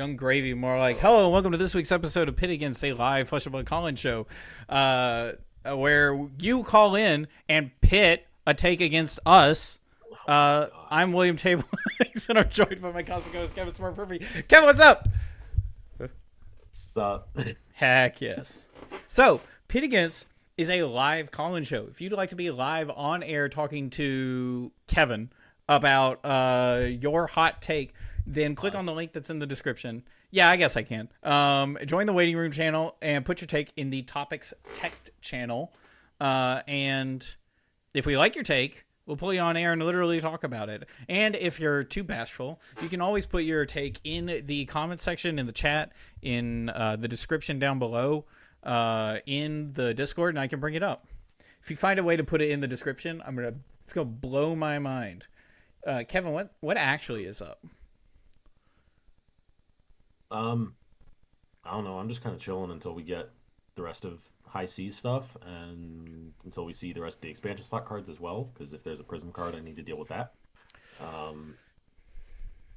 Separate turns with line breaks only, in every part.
Young Gravy, more like, hello and welcome to this week's episode of Pit Against, a live Flush Blood call-in show, where you call in and pit a take against us. I'm William Table, and I'm joined by my constant host, Kevin Smurph. Kevin, what's up?
What's up?
Heck yes. So, Pit Against is a live call-in show. If you'd like to be live on air talking to Kevin about your hot take, then click on the link that's in the description. Yeah, I guess I can. Join the waiting room channel and put your take in the topics text channel. And if we like your take, we'll pull you on air and literally talk about it. And if you're too bashful, you can always put your take in the comment section, in the chat, in the description down below, in the Discord, and I can bring it up. If you find a way to put it in the description, it's gonna blow my mind. Kevin, what actually is up?
I don't know. I'm just kind of chilling until we get the rest of High C stuff and until we see the rest of the expansion slot cards as well, because if there's a Prism card, I need to deal with that.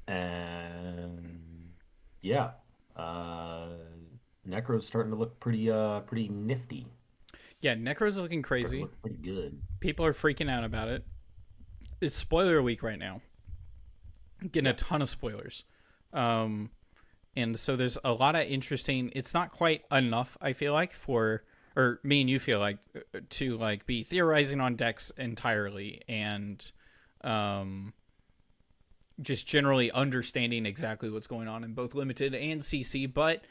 And yeah, Necro's starting to look pretty nifty.
Yeah, Necro's looking crazy.
Look pretty good.
People are freaking out about it. It's spoiler week right now. Getting a ton of spoilers. And so there's a lot of interesting. It's not quite enough, I feel like, or me and you feel like, to like be theorizing on decks entirely and just generally understanding exactly what's going on in both limited and CC. But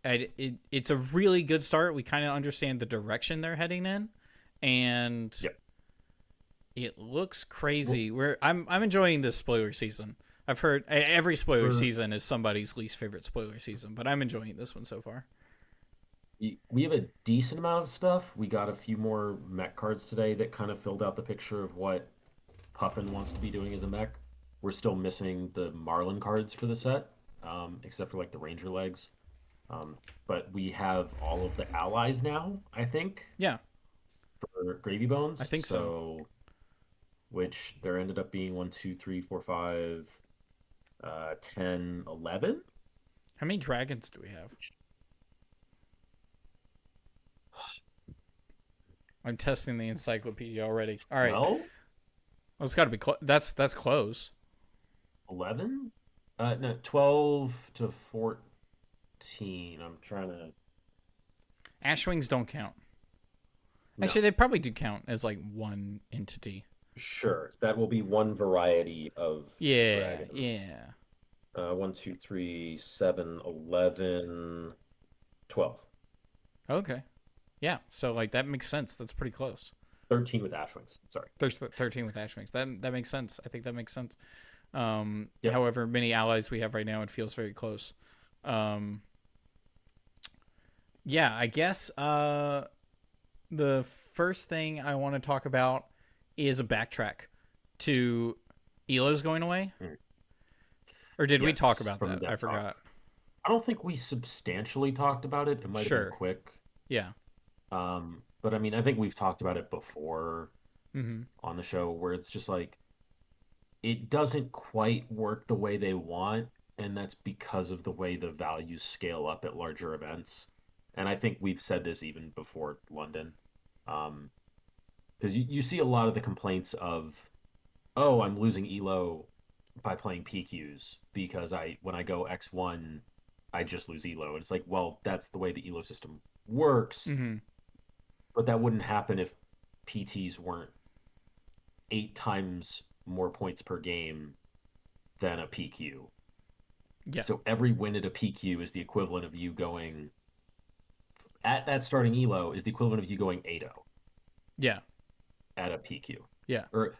it's a really good start. We kind of understand the direction they're heading in, and it looks crazy. I'm enjoying this spoiler season. I've heard every spoiler season is somebody's least favorite spoiler season, but I'm enjoying this one so far.
We have a decent amount of stuff. We got a few more mech cards today that kind of filled out the picture of what Puffin wants to be doing as a mech. We're still missing the Marlin cards for the set, except for like the Ranger legs. But we have all of the allies now, I think.
Yeah.
For Gravy Bones.
I think so.
Which there ended up being 1, 2, 3, 4, 5, 10, 11.
How many dragons do we have? I'm testing the encyclopedia already. All right. Well, it's got to be that's close.
11? No, 12 to 14. I'm trying to.
Ashwings don't count.
No.
Actually, they probably do count as like one entity.
Sure, that will be one variety of
dragon.
1, 2, 3, 7, 11, 12.
Okay. Yeah, so like that makes sense. That's pretty close.
13 with Ashwings. Sorry.
13 with Ashwings. That makes sense. I think that makes sense. However many allies we have right now, it feels very close. I guess the first thing I want to talk about is a backtrack to Elo's going away. Or did we talk about that? I forgot.
I don't think we substantially talked about it. It might have been quick.
Yeah.
But I mean, I think we've talked about it before on the show, where it's just like it doesn't quite work the way they want, and that's because of the way the values scale up at larger events. And I think we've said this even before London. Because you see a lot of the complaints of, oh, I'm losing Elo by playing PQs because when I go X1, I just lose Elo. And it's like, well, that's the way the Elo system works. But that wouldn't happen if PTs weren't 8 times more points per game than a PQ.
Yeah.
So every win at a PQ is the equivalent of you going, at that starting Elo, is the equivalent of you going 8-0.
Yeah.
At a PQ.
Yeah.
Or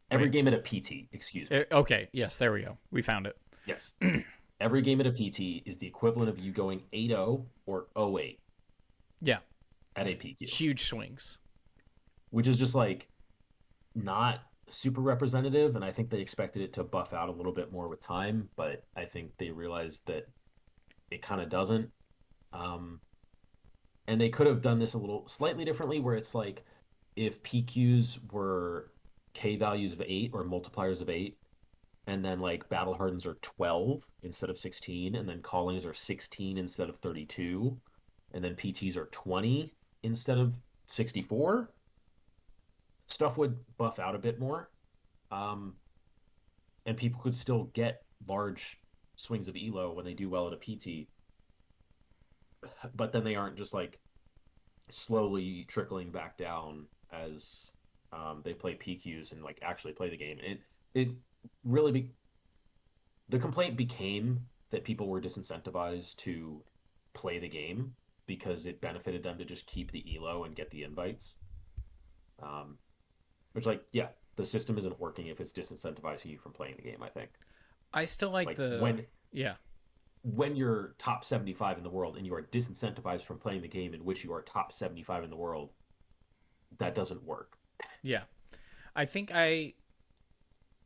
every game at a PT, excuse me.
Okay, yes, there we go. We found it.
Yes. Every game at a PT is the equivalent of you going 8-0 or 0-8.
Yeah.
At a PQ.
Huge swings.
Which is just like not super representative, and I think they expected it to buff out a little bit more with time, but I think they realized that it kind of doesn't. And they could have done this a little slightly differently, where it's like if PQs were K values of 8 or multipliers of 8, and then like battle hardens are 12 instead of 16, and then callings are 16 instead of 32, and then PTs are 20 instead of 64, stuff would buff out a bit more. Um, and people could still get large swings of elo when they do well at a PT, but then they aren't just like slowly trickling back down as they play PQs and like actually play the game. It really the complaint became that people were disincentivized to play the game because it benefited them to just keep the elo and get the invites. Which like yeah, the system isn't working if it's disincentivizing you from playing the game. I think
I still like the
when
yeah.
when you're top 75 in the world and you are disincentivized from playing the game in which you are top 75 in the world, that doesn't work.
Yeah. I think I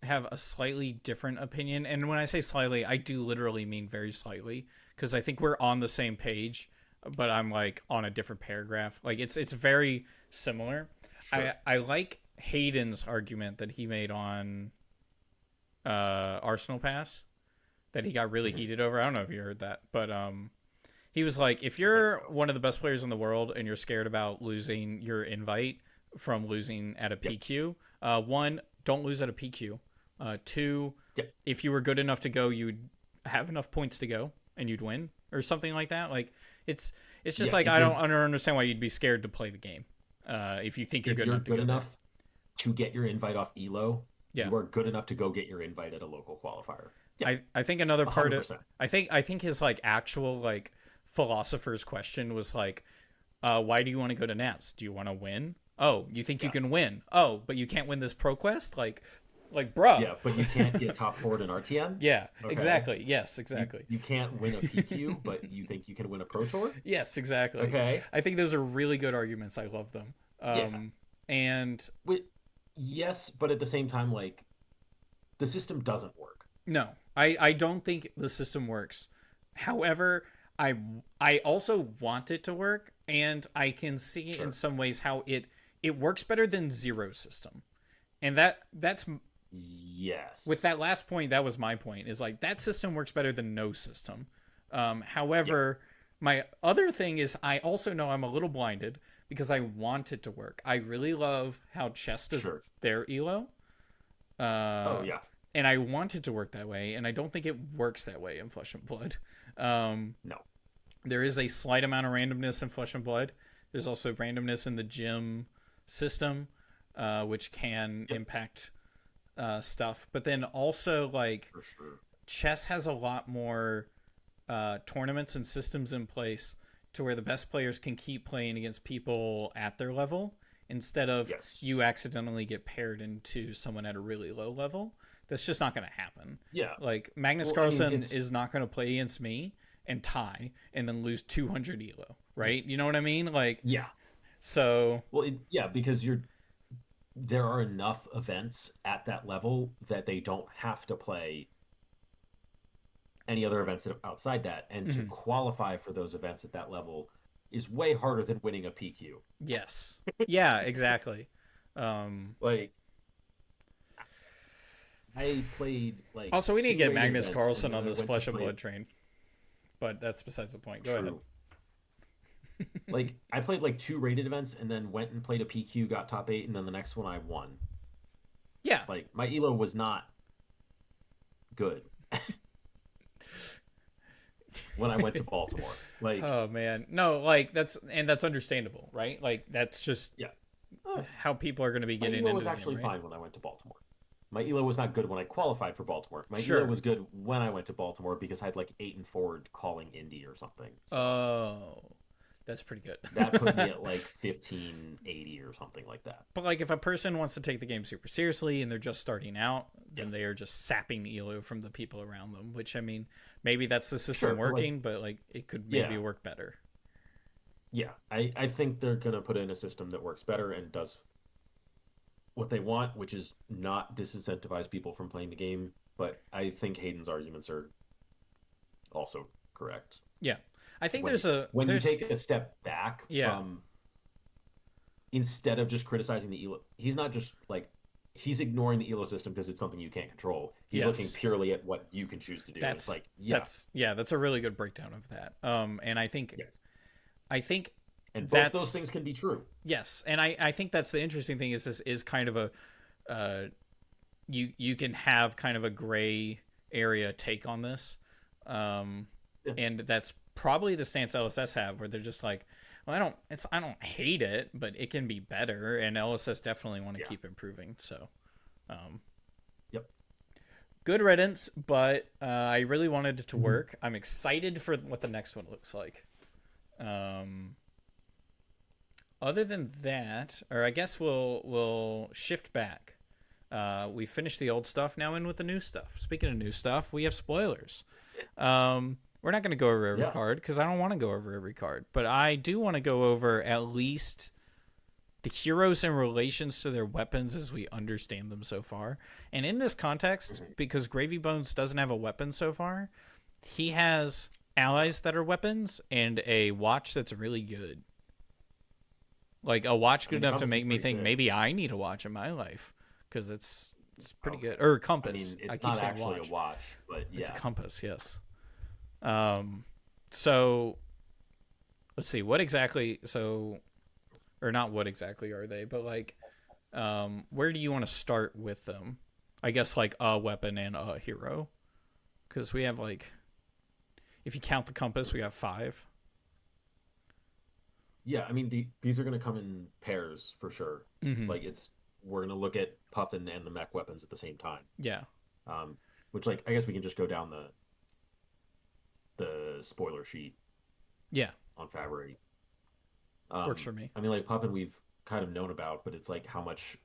have a slightly different opinion. And when I say slightly, I do literally mean very slightly. Because I think we're on the same page, but I'm like on a different paragraph. Like it's very similar.
Sure.
I like Hayden's argument that he made on Arsenal Pass that he got really heated over. I don't know if you heard that, but he was like, if you're one of the best players in the world and you're scared about losing your invite from losing at a PQ, one, don't lose at a PQ. Two, if you were good enough to go, you'd have enough points to go and you'd win or something like that. Like it's just like I don't understand why you'd be scared to play the game if you think you're good enough
to get your invite off elo.
Yeah.
You are good enough to go get your invite at a local qualifier. Yeah.
I think another part
100%.
of I think his like actual like philosopher's question was like, why do you want to go to Nats? Do you want to win? Oh, you think you can win? Oh, but you can't win this pro quest? Like bruh.
Yeah, but you can't get top forward in RTN?
Yeah, okay. Exactly. Yes, exactly.
You can't win a PQ, but you think you can win a pro tour?
Yes, exactly.
Okay.
I think those are really good arguments. I love them. And
yes, but at the same time, like, the system doesn't work.
No, I don't think the system works. However, I also want it to work, and I can see in some ways how it works better than zero system. And that's
yes.
With that last point, that was my point, is like that system works better than no system. However, my other thing is I also know I'm a little blinded because I want it to work. I really love how chess does their elo. And I want it to work that way, and I don't think it works that way in Flesh and Blood.
No.
There is a slight amount of randomness in Flesh and Blood. There's also randomness in the gym system, which can impact stuff. But then also, like, chess has a lot more tournaments and systems in place to where the best players can keep playing against people at their level instead of you accidentally get paired into someone at a really low level. That's just not going to happen.
Yeah.
Like, Magnus Carlsen is not going to play against me and tie and then lose 200 elo, right? You know what I mean? Like,
yeah.
So,
well, because there are enough events at that level that they don't have to play any other events outside that, and to qualify for those events at that level is way harder than winning a PQ.
Yes. Yeah, exactly.
Like, I played like.
Also, we need to get Magnus Carlsen on this Flesh and Blood train, but that's besides the point. Go ahead.
Like, I played like 2 rated events and then went and played a PQ, got top 8, and then the next one I won.
Yeah.
Like, my elo was not good when I went to Baltimore. Like,
oh man, no, like that's understandable, right? Like that's just how people are going to be getting into it.
My elo was actually fine when I went to Baltimore. My elo was not good when I qualified for Baltimore. My elo was good when I went to Baltimore because I had like 8 and forward calling Indy or something. So
that's pretty good.
That put me at like 1580 or something like that.
But like if a person wants to take the game super seriously and they're just starting out, then they are just sapping elo from the people around them, which I mean, maybe that's the system working, but like it could maybe work better.
Yeah, I think they're going to put in a system that works better and does what they want, which is not disincentivize people from playing the game. But I think Hayden's arguments are also correct.
Yeah. I think
when you take a step back from, instead of just criticizing the elo, he's not just like he's ignoring the elo system because it's something you can't control. He's looking
Yes.
purely at what you can choose to do. And it's
That's
like, yeah,
that's a really good breakdown of that. And
yes.
I think
And both those
that's
things can be true.
yes, and I think that's the interesting thing is this is kind of a uh, you can have kind of a gray area take on this,
Yeah.
and that's probably the stance LSS have where they're just like, well, I don't hate it, but it can be better, and LSS definitely want to
Yeah.
keep improving. So, um,
Yep.
good riddance, but I really wanted it to work. I'm excited for what the next one looks like. Other than that, or I guess we'll shift back. We finished the old stuff, now in with the new stuff. Speaking of new stuff, we have spoilers. We're not going to go over every
Yeah.
card because I don't want to go over every card, but I do want to go over at least the heroes in relations to their weapons as we understand them so far. And in this context, because Gravy Bones doesn't have a weapon so far, he has allies that are weapons and a watch that's really good. Like a watch good enough to make me think maybe I need a watch in my life because it's pretty good. Or compass. I
It's
keep
not
saying
actually
watch.
a watch, but yeah.
It's a compass, yes. So let's see what exactly. Or not what exactly are they, but like, where do you want to start with them? I guess like a weapon and a hero, because we have like, if you count the compass, we have 5.
Yeah, I mean these are going to come in pairs for sure.
Mm-hmm.
Like we're going to look at Puffin and the mech weapons at the same time.
Yeah.
Which like I guess we can just go down the spoiler sheet
Yeah.
on Fabry.
Works for me.
I mean like Puffin we've kind of known about, but it's like how much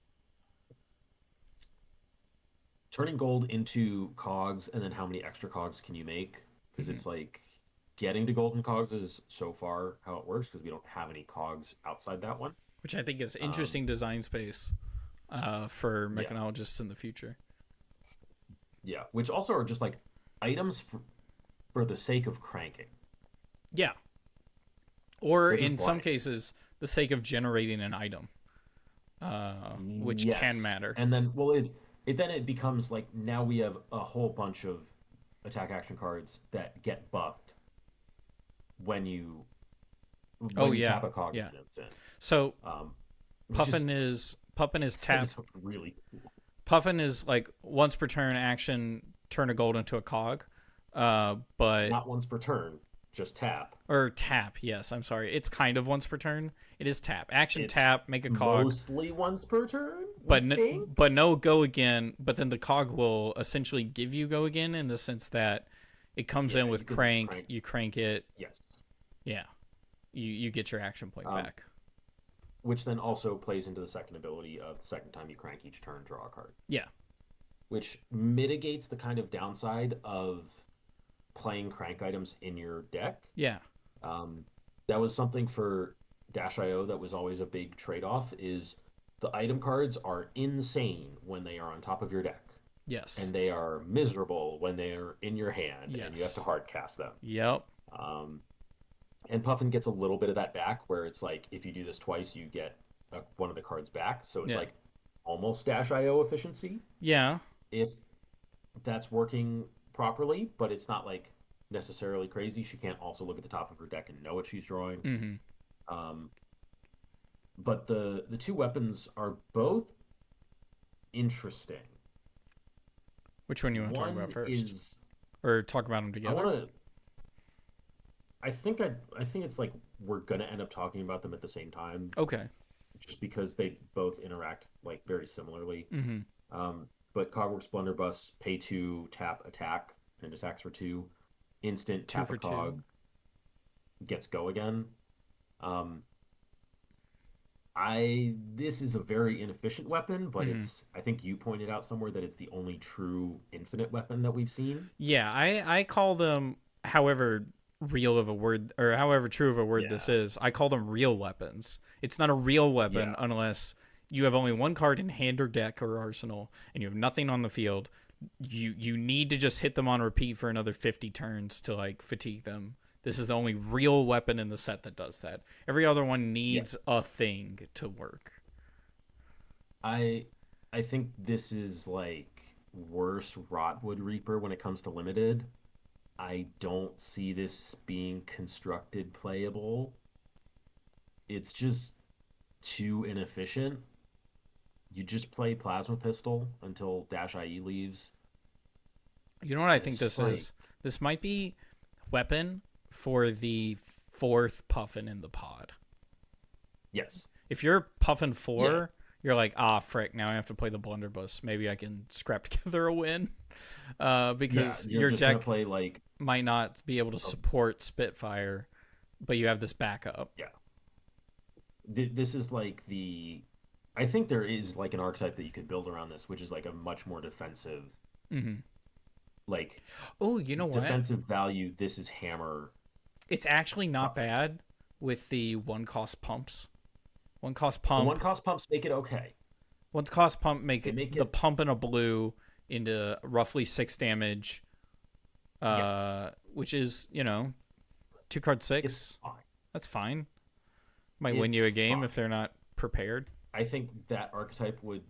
turning gold into cogs and then how many extra cogs can you make? Because it's like getting to golden cogs is so far how it works because we don't have any cogs outside that one.
Which I think is interesting design space for
Yeah,
mechanologists in the future.
yeah. Which also are just like items for the sake of cranking,
Yeah. Or
which is
in some
why.
cases, the sake of generating an item, which can
Yes,
matter.
and then well it then it becomes like now we have a whole bunch of attack action cards that get buffed when you
Oh
when you
yeah,
tap a cog in
yeah.
an instant.
So
Um, which
Puffin is tap.
is really cool.
Puffin is like once per turn action, turn a gold into a cog. But
Not once per turn, just tap.
or tap. Yes, I'm sorry. It's kind of once per turn. It is tap. Action
It's
tap, make a cog.
mostly once per turn,
But
we think.
but no go again. But then the cog will essentially give you go again in the sense that it comes
Yeah,
in
you
with
can
crank. You crank it.
Yes.
Yeah, you get your action point
Um,
back.
which then also plays into the second ability of the second time you crank each turn, draw a card,
Yeah,
which mitigates the kind of downside of playing crank items in your deck.
yeah,
Um, that was something for Dash IO that was always a big trade-off is the item cards are insane when they are on top of your deck,
yes,
and they are miserable when they're in your hand, and you have to
yes.
hard cast them.
Yep.
Um, and Puffin gets a little bit of that back, where it's like if you do this twice, you get one of the cards back. So it's
Yeah.
like almost Dash IO efficiency
Yeah.
if that's working properly, but it's not like necessarily crazy. She can't also look at the top of her deck and know what she's drawing.
Mm-hmm.
Um, but the two weapons are both interesting.
Which one you want to talk
One
about first,
is
or talk about them
I
together?
want to. I think it's like we're gonna end up talking about them at the same time,
Okay.
just because they both interact like very similarly.
Mm-hmm.
But Cogworks Blunderbuss, pay 2, tap, attack, and attacks for 2. Instant,
2
tap
for
a cog,
2.
gets go again. Um, this is a very inefficient weapon, but
Mm-hmm.
I think you pointed out somewhere that it's the only true infinite weapon that we've seen.
Yeah, I call them, however real of a word or however true of a word this
Yeah.
is, I call them real weapons. It's not a real weapon
Yeah.
unless you have only one card in hand or deck or arsenal and you have nothing on the field. You need to just hit them on repeat for another 50 turns to like fatigue them. This is the only real weapon in the set that does that. Every other one needs a thing to work.
I I think this is like worse Rotwood Reaper when it comes to limited. I don't see this being constructed playable. It's just too inefficient. You just play Plasma Pistol until Dash IE leaves.
You know what I
It's
think
just
this
like,
is? This might be weapon for the fourth puffin in the pod.
yes.
If you're puffin
Yeah.
4, you're like, ah, frick, now I have to play the blunderbuss. Maybe I can scrap together a win.
Yeah.
Because
You're
your
just going to
deck
play like,
might not be able to
a,
support Spitfire, but you have this backup.
yeah. This is like the. I think there is like an archetype that you could build around this, which is like a much more defensive,
Hmm.
like
Oh, you know what?
defensive value. This is hammer
It's actually not
puffin.
bad with the one cost pumps. One cost
The
pump.
one cost pumps make it okay.
One cost pump make
They
it
make
the
it
pump in a blue into roughly 6 damage,
yes.
which is, 2 card
It's
6.
fine.
That's fine. Might win
It's
you a game if
fine.
they're not prepared.
I think that archetype would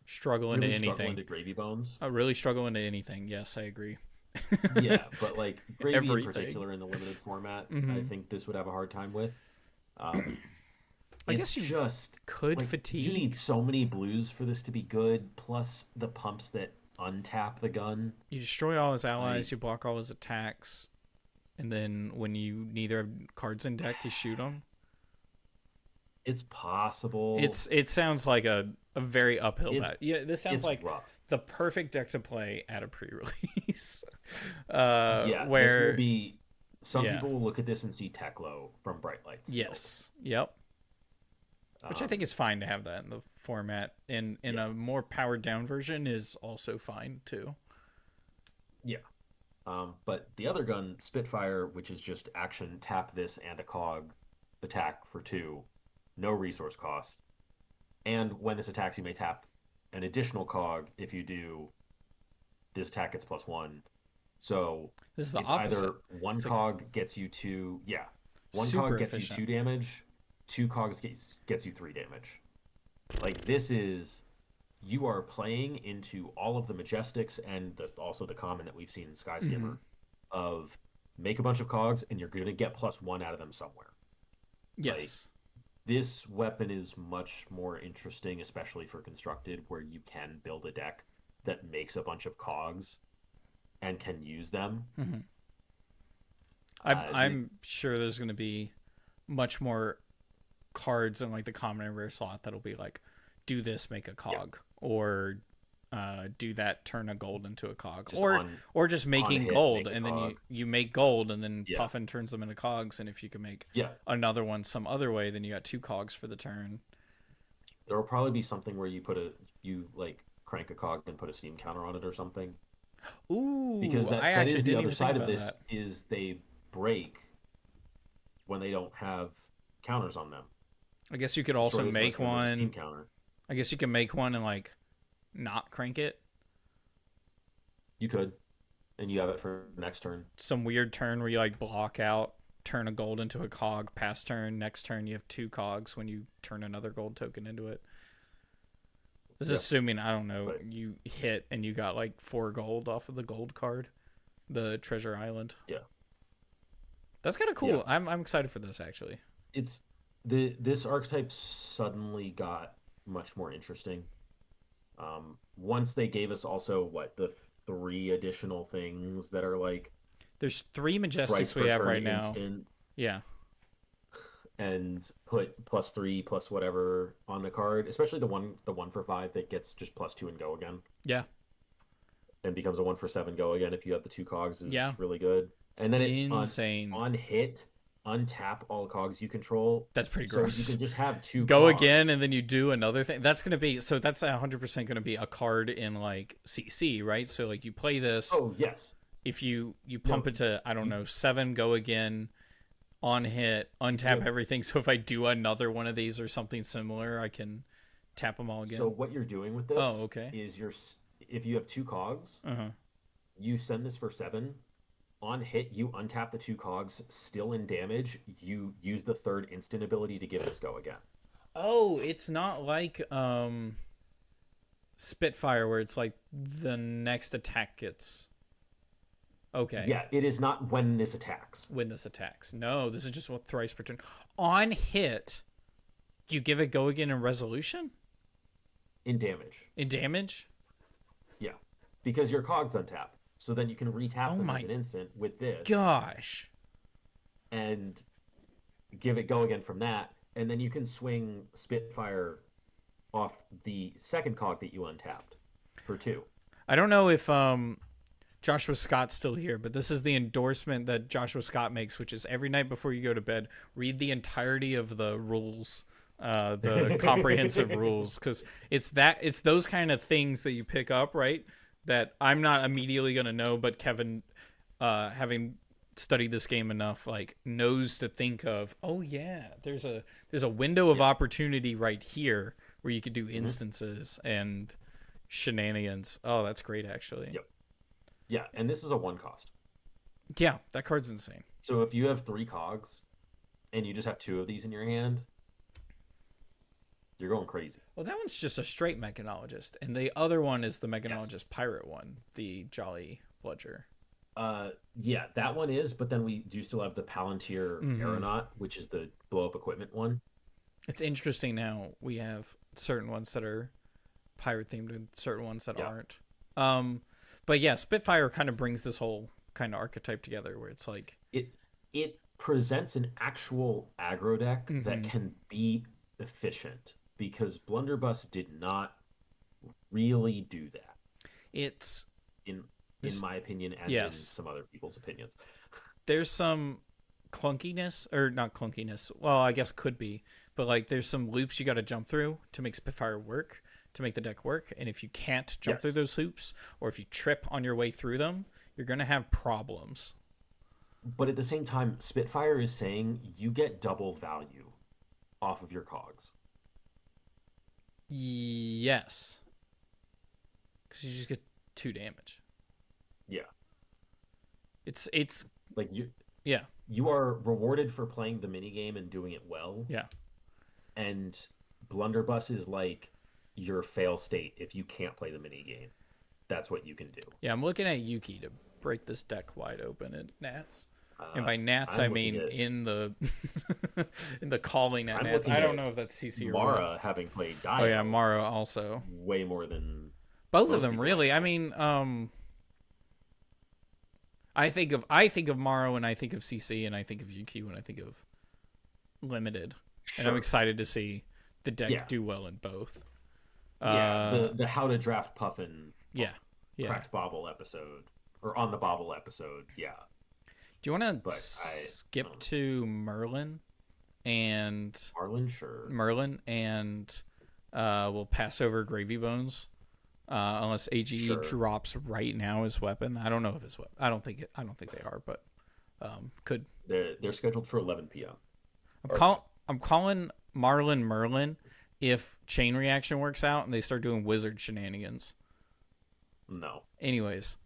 Struggle into
really struggle
anything.
into Gravy Bones.
Really struggle into anything. Yes, I agree.
Yeah, but like Gravy in
Everything.
particular in the limited format, I
Hmm.
think this would have a hard time with. Um,
I
it's
guess you
just
could
like you need
fatigue.
so many blues for this to be good, plus the pumps that untap the gun.
You destroy all his
Like
allies, you block all his attacks, and then when you neither have cards in deck, you shoot them.
it's possible.
It sounds like a very uphill
It's
bet. Yeah, this sounds
it's
like
rough.
the perfect deck to play at a pre-release.
Yeah, this will
Where
be. Some
yeah,
people will look at this and see Teklo from Bright Lights still.
yes, yep. Which I think
Um,
is fine to have that in the format. In
yeah,
a more powered down version is also fine too.
yeah. But the other gun, Spitfire, which is just action, tap this and a cog, attack for two, no resource cost. And when this attacks, you may tap an additional cog. If you do, this attack gets plus one. So
This is the
it's
opposite.
either one
It's like
cog gets you two, yeah, one
super
cog gets you
efficient.
two damage, two cogs gets you three damage. Like this is you are playing into all of the majestics and also the common that we've seen in
Hmm.
Skyscammer of make a bunch of cogs and you're gonna get plus one out of them somewhere. Like
Yes.
this weapon is much more interesting, especially for constructed, where you can build a deck that makes a bunch of cogs and can use them.
Hmm. I'm
Uh, the,
I'm sure there's going to be much more cards in like the common and rare slot that'll be like, do this, make a
yeah,
cog, or do that, turn a gold into a cog,
just
or just
on
making
hit
gold,
make a
and then you
cog.
you make gold, and then
Yeah,
Puffin turns them into cogs, and if you can make
yeah.
another one some other way, then you got 2 cogs for the turn.
There will probably be something where you like crank a cog and put a steam counter on it or something, because
Ooh, I
that
actually
is the
didn't
other
even think
side of
about
this
that.
is they break when they don't have counters on them.
I guess you could
Destroy
also
this unless
make
you have a steam
one.
counter.
I guess you can make one and like not crank it.
You could, and you have it for next turn.
Some weird turn where you like block out, turn a gold into a cog, pass turn, next turn you have 2 cogs when you turn another gold token into it. This is
Yeah,
assuming, I don't know,
but
you hit and you got like 4 gold off of the gold card, the Treasure Island.
yeah,
That's kind of
yeah.
cool. I'm excited for this actually.
It's this archetype suddenly got much more interesting. Once they gave us also what the three additional things that are like
There's 3
thrice
Majestics we
per
have
turn
right now.
instant
Yeah.
and put plus three plus whatever on the card, especially the one for five that gets just plus two and go again
Yeah.
and becomes a one for seven go again if you have the two cogs is
Yeah.
really good. And then it
Insane.
on hit untap all cogs you control,
That's pretty
so you
gross.
can just have two
Go again
cogs.
and then you do another thing. That's going to be, so that's 100% going to be a card in like CC, right? So like you play this,
Oh yes,
if you
no,
pump it to, I don't
you
know, 7, go again, on hit,
you
untap
have
everything. So if I do another one of these or something similar, I can tap them all
so
again.
what you're doing with
Oh,
this
okay.
is if you have two cogs,
Uh-huh.
you send this for seven. On hit, you untap the two cogs, still in damage. You use the third instant ability to give this go again.
Oh, it's not like Spitfire, where it's like the next attack gets. Okay.
Yeah, it is not when this attacks.
When this attacks. No, this is just what thrice per turn. On hit, you give it go again in resolution?
In damage.
In damage?
Yeah. Because your cog's untapped. So then you can retap them
my
as an instant with this.
Gosh.
And give it go again from that. And then you can swing Spitfire off the second cog that you untapped for 2.
I don't know if Joshua Scott's still here, but this is the endorsement that Joshua Scott makes, which is every night before you go to bed, read the entirety of the rules, the comprehensive rules, because it's those kind of things that you pick up, right? That I'm not immediately gonna know, but Kevin, having studied this game enough, like knows to think of. Oh yeah, there's a window of opportunity right here where you could do instances and shenanigans. Oh, that's great, actually.
Yep. Yeah, and this is a 1 cost.
Yeah, that card's insane.
So if you have 3 cogs and you just have 2 of these in your hand, you're going crazy.
Well, that one's just a straight mechanologist, and the other one is the mechanologist pirate one, the Jolly Bludger.
Yeah, that one is, but then we do still have the Palantir Aeronaut, which is the blow up equipment one.
It's interesting now we have certain ones that are pirate themed and certain ones that aren't. But yeah, Spitfire kind of brings this whole kind of archetype together where it's like
it presents an actual aggro deck that can be efficient, because Blunderbuss did not really do that.
It's
in my opinion, and in some other people's opinions.
There's some clunkiness, or not clunkiness. Well, I guess could be, but like there's some loops you got to jump through to make Spitfire work, to make the deck work. And if you can't jump through those hoops, or if you trip on your way through them, you're gonna have problems.
But at the same time, Spitfire is saying you get double value off of your cogs.
Yes, because you just get 2 damage.
Yeah.
It's
like you.
Yeah.
You are rewarded for playing the minigame and doing it well.
Yeah.
And Blunderbuss is like your fail state if you can't play the minigame. That's what you can do.
Yeah, I'm looking at Yuki to break this deck wide open at Nats. And by Nats, I mean in the in the calling at Nats. I don't know if that's CC or
Mara having played Dio.
Oh yeah, Mara also.
Way more than
both of them, really. I mean, I think of Mara when I think of CC, and I think of Yuki when I think of Limited. Sure. And I'm excited to see the deck do well in both.
Yeah, the How to Draft Puffin Cracked Bobble episode, or On the Bobble episode, yeah.
Do you want to skip to Merlin and Merlin and we'll pass over Gravy Bones unless AGE drops right now his weapon. I don't know if his weapon. I don't think they are, but could.
They're scheduled for 11 p.m.
I'm calling Marlin Merlin if Chain Reaction works out and they start doing wizard shenanigans.
No.
Anyways,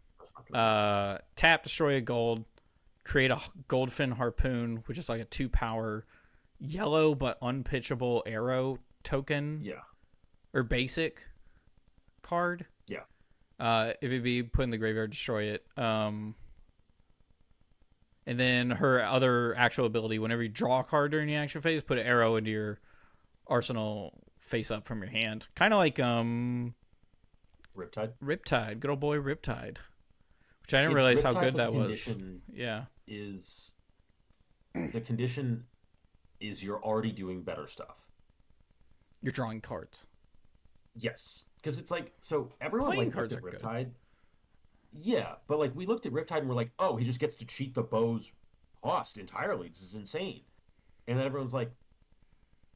tap, destroy a gold. Create a Goldfin Harpoon, which is like a 2-power yellow but unpitchable arrow token.
Yeah.
Or basic card.
Yeah.
If it be put in the graveyard, destroy it. And then her other actual ability, whenever you draw a card during the action phase, put an arrow into your arsenal face up from your hand. Kind of like Riptide. Good old boy Riptide. Which I didn't realize how good that was. Yeah.
The condition is you're already doing better stuff.
You're drawing cards.
Yes. Because it's like, so everyone
playing
like
cards
looked at
are
Riptide.
Good.
Yeah, but like we looked at Riptide and we're like, oh, he just gets to cheat the bow's cost entirely. This is insane. And then everyone's like,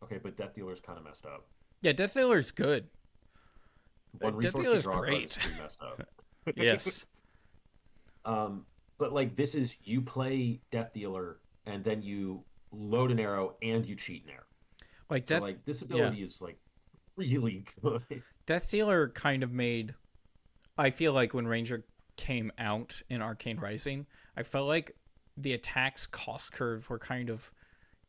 okay, but Death Dealer's kind of messed up.
Yeah, Death Dealer's good.
Death Dealer's great. Messed up.
Yes.
But like this is, you play Death Dealer and then you load an arrow and you cheat an arrow.
Like
this ability is like really good.
Death Dealer kind of made, I feel like when Ranger came out in Arcane Rising, I felt like the attack's cost curve were kind of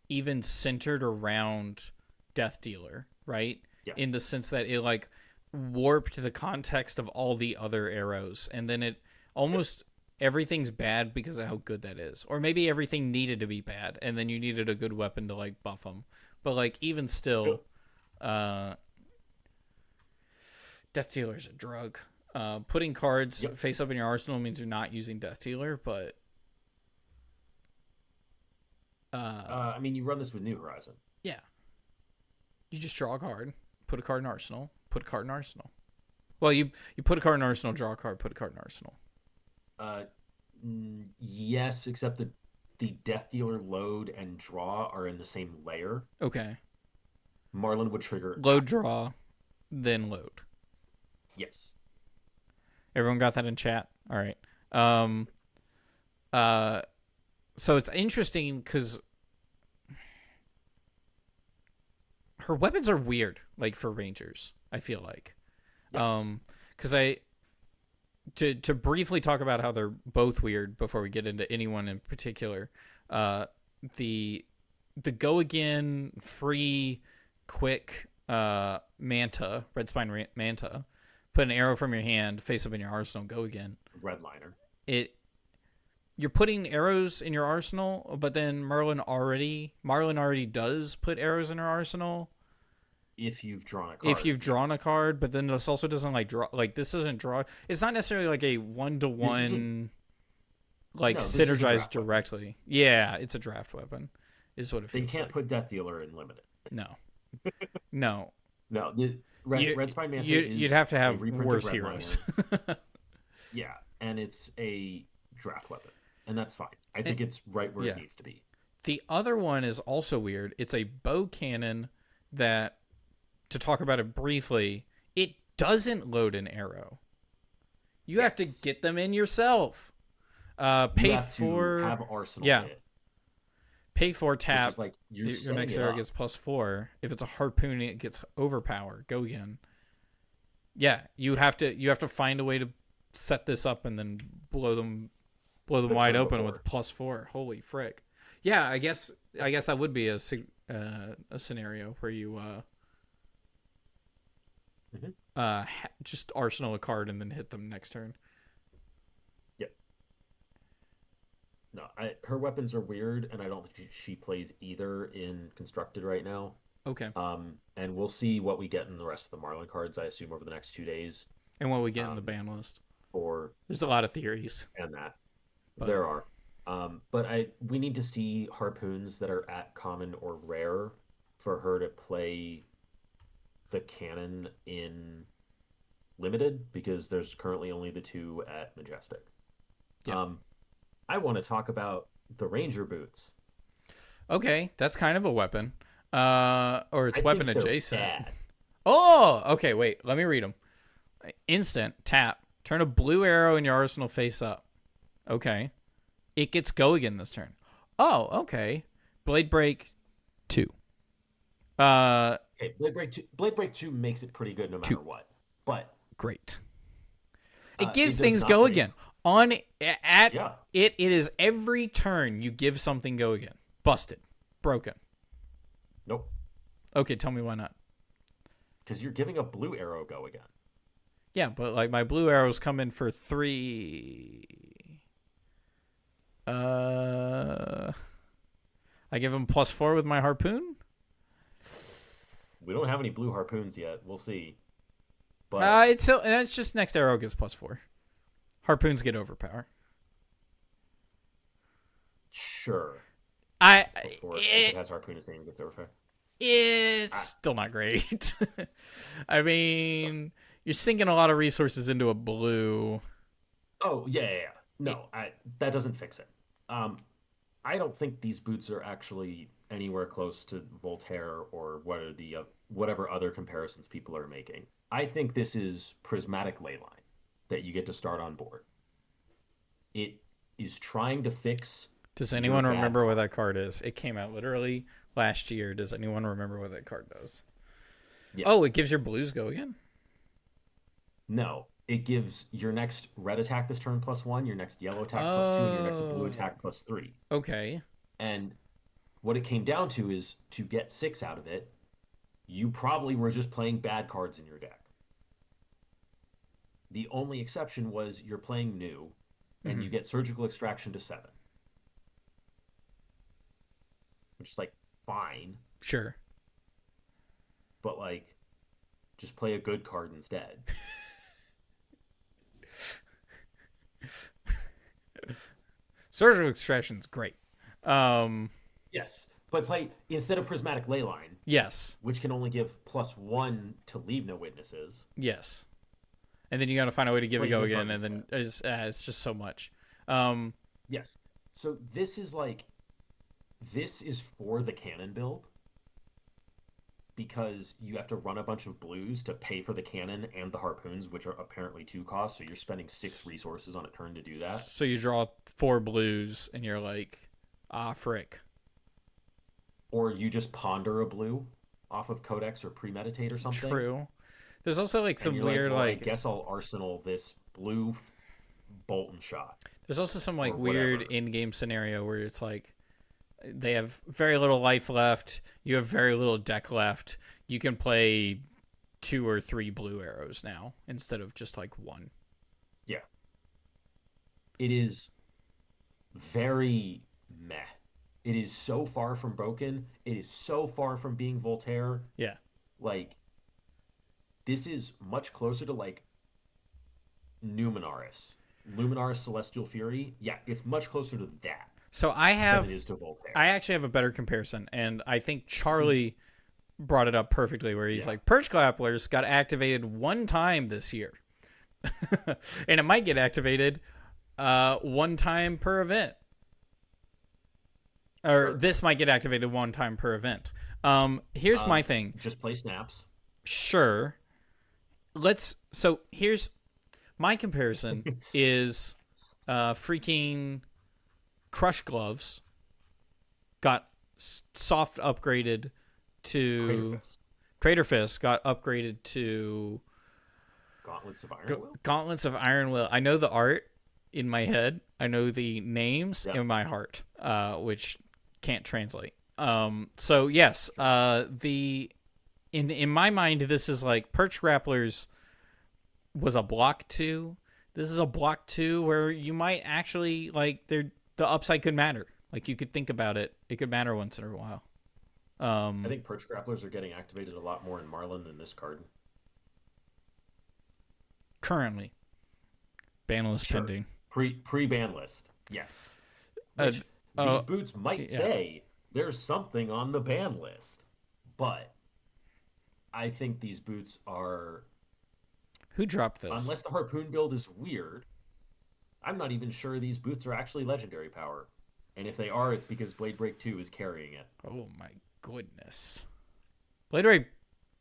even centered around Death Dealer, right?
Yeah.
In the sense that it like warped the context of all the other arrows, and then it almost everything's bad because of how good that is. Or maybe everything needed to be bad, and then you needed a good weapon to like buff them. But like even still, Death Dealer's a drug. Putting cards face up in your arsenal means you're not using Death Dealer, but
I mean, you run this with New Horizon.
yeah, you just draw a card, put a card in arsenal, put a card in arsenal. Well, you put a card in arsenal, draw a card, put a card in arsenal.
Yes, except the Death Dealer load and draw are in the same layer.
Okay.
Marlin would trigger
load, draw, then load.
Yes.
Everyone got that in chat? All right. So it's interesting because her weapons are weird, like for Rangers, I feel like.
Yes.
Because to briefly talk about how they're both weird before we get into anyone in particular, the go again free quick manta, red spine manta, put an arrow from your hand, face up in your arsenal, go again.
Redliner.
You're putting arrows in your arsenal, but then Marlin already does put arrows in her arsenal.
If you've drawn a card.
If you've drawn a card, but then this also doesn't like draw. Like this doesn't draw. It's not necessarily like a 1-to-1, like synergized directly. Weapon. Yeah, it's a draft weapon, is what it feels like.
They can't put Death Dealer in limited.
No. No.
No. The Red Spine Manta
you'd have to have worse heroes.
Yeah, and it's a draft weapon, and that's fine. I think it's right where it needs to be.
The other one is also weird. It's a bow cannon that, to talk about it briefly, it doesn't load an arrow. You have to get them in yourself. Pay for
have arsenal.
Yeah.
Hit.
Pay for tap.
Like
your next arrow gets +4. If it's a harpoon, it gets overpower. Go again. Yeah, you have to find a way to set this up and then blow them wide open with +4. Holy frick! Yeah, I guess that would be a scenario where you just arsenal a card and then hit them next turn.
Yep. No, her weapons are weird, and I don't think she plays either in Constructed right now.
Okay.
And we'll see what we get in the rest of the Marlin cards, I assume, over the next 2 days.
And what we get in the ban list.
There's
a lot of theories.
And that. But there are. But we need to see harpoons that are at common or rare for her to play the cannon in limited, because there's currently only the 2 at Majestic. Yeah. I want to talk about the Ranger boots.
Okay, that's kind of a weapon. Or it's weapon adjacent.
Bad.
Oh, okay, wait. Let me read them. Instant, tap. Turn a blue arrow in your arsenal face up. Okay. It gets go again this turn. Oh, okay. Blade Break 2.
Okay, Blade Break 2 makes it pretty good no matter what. But
great. It gives things go again. It is every turn you give something go again. Busted. Broken.
Nope.
Okay, tell me why not.
Because you're giving a blue arrow go again.
Yeah, but like my blue arrows come in for 3. I give them +4 with my harpoon.
We don't have any blue harpoons yet. We'll see. But
it's just next arrow gets +4. Harpoons get overpower.
Sure.
If
it has harpoon as name, gets overpower.
It's still not great. I mean, you're sinking a lot of resources into a blue.
Oh yeah. No, that doesn't fix it. I don't think these boots are actually anywhere close to Voltaire or whatever other comparisons people are making. I think this is Prismatic Leyline that you get to start on board. It is trying to fix.
Does anyone remember what that card is? It came out literally last year. Does anyone remember what that card does? Yes. Oh, it gives your blues go again?
No. It gives your next red attack this turn +1, your next yellow attack +2, and your next blue attack +3.
Okay.
And what it came down to is, to get 6 out of it, you probably were just playing bad cards in your deck. The only exception was you're playing new, and
Mm-hmm.
you get surgical extraction to 7, which is like fine,
Sure.
but like just play a good card instead.
Surgical extraction's great. Um,
Yes, but play instead of prismatic leyline,
yes.
which can only give +1 to leave no witnesses.
Yes. And then you got to find a way to give it
Play
go
good
again,
card
and then
instead.
it's just so much. Um,
Yes. So this is like this is for the cannon build because you have to run a bunch of blues to pay for the cannon and the harpoons, which are apparently 2 costs. So you're spending 6 resources on a turn to do that.
so you draw 4 blues, and you're like, ah, frick.
Or you just ponder a blue off of Codex or Premeditate or something.
True. There's also like
And
some
you're
weird
well, I
like.
guess I'll arsenal this blue bolt and shot
There's also some like
or
weird
whatever.
in-game scenario where it's like they have very little life left. You have very little deck left. You can play 2 or 3 blue arrows now instead of just like 1.
Yeah. It is very meh. It is so far from broken. It is so far from being Voltaire.
Yeah.
Like, this is much closer to like Numenaris. Luminaris Celestial Fury. Yeah, it's much closer to that
So
than it is to Voltaire.
I actually have a better comparison, and I think Charlie brought it up perfectly where he's
Yeah.
like, Perch Grapplers got activated 1 time this year. And it might get activated 1 time per event. Or
Sure.
this might get activated 1 time per event. Here's my thing.
Just play snaps.
Sure. So here's my comparison is freaking Crush Gloves got soft upgraded to Crater Fist got upgraded to
Gauntlets of Iron Will.
Gauntlets of Iron Will. I know the art in my head. I know the names
Yep.
in my heart, which can't translate. So yes, the in my mind, this is like Perch Grapplers was a block 2. This is a block 2 where you might actually like the upside could matter. Like you could think about it. It could matter once in a while.
I think Perch Grapplers are getting activated a lot more in Marlin than this card.
Currently, ban list
Sure.
pending.
Pre-ban list. Yes.
Uh,
Which these boots might
yeah.
say there's something on the ban list. But I think these boots are,
Who dropped this?
unless the harpoon build is weird, I'm not even sure these boots are actually legendary power. And if they are, it's because Blade Break 2 is carrying it.
Oh my goodness. Blade Ray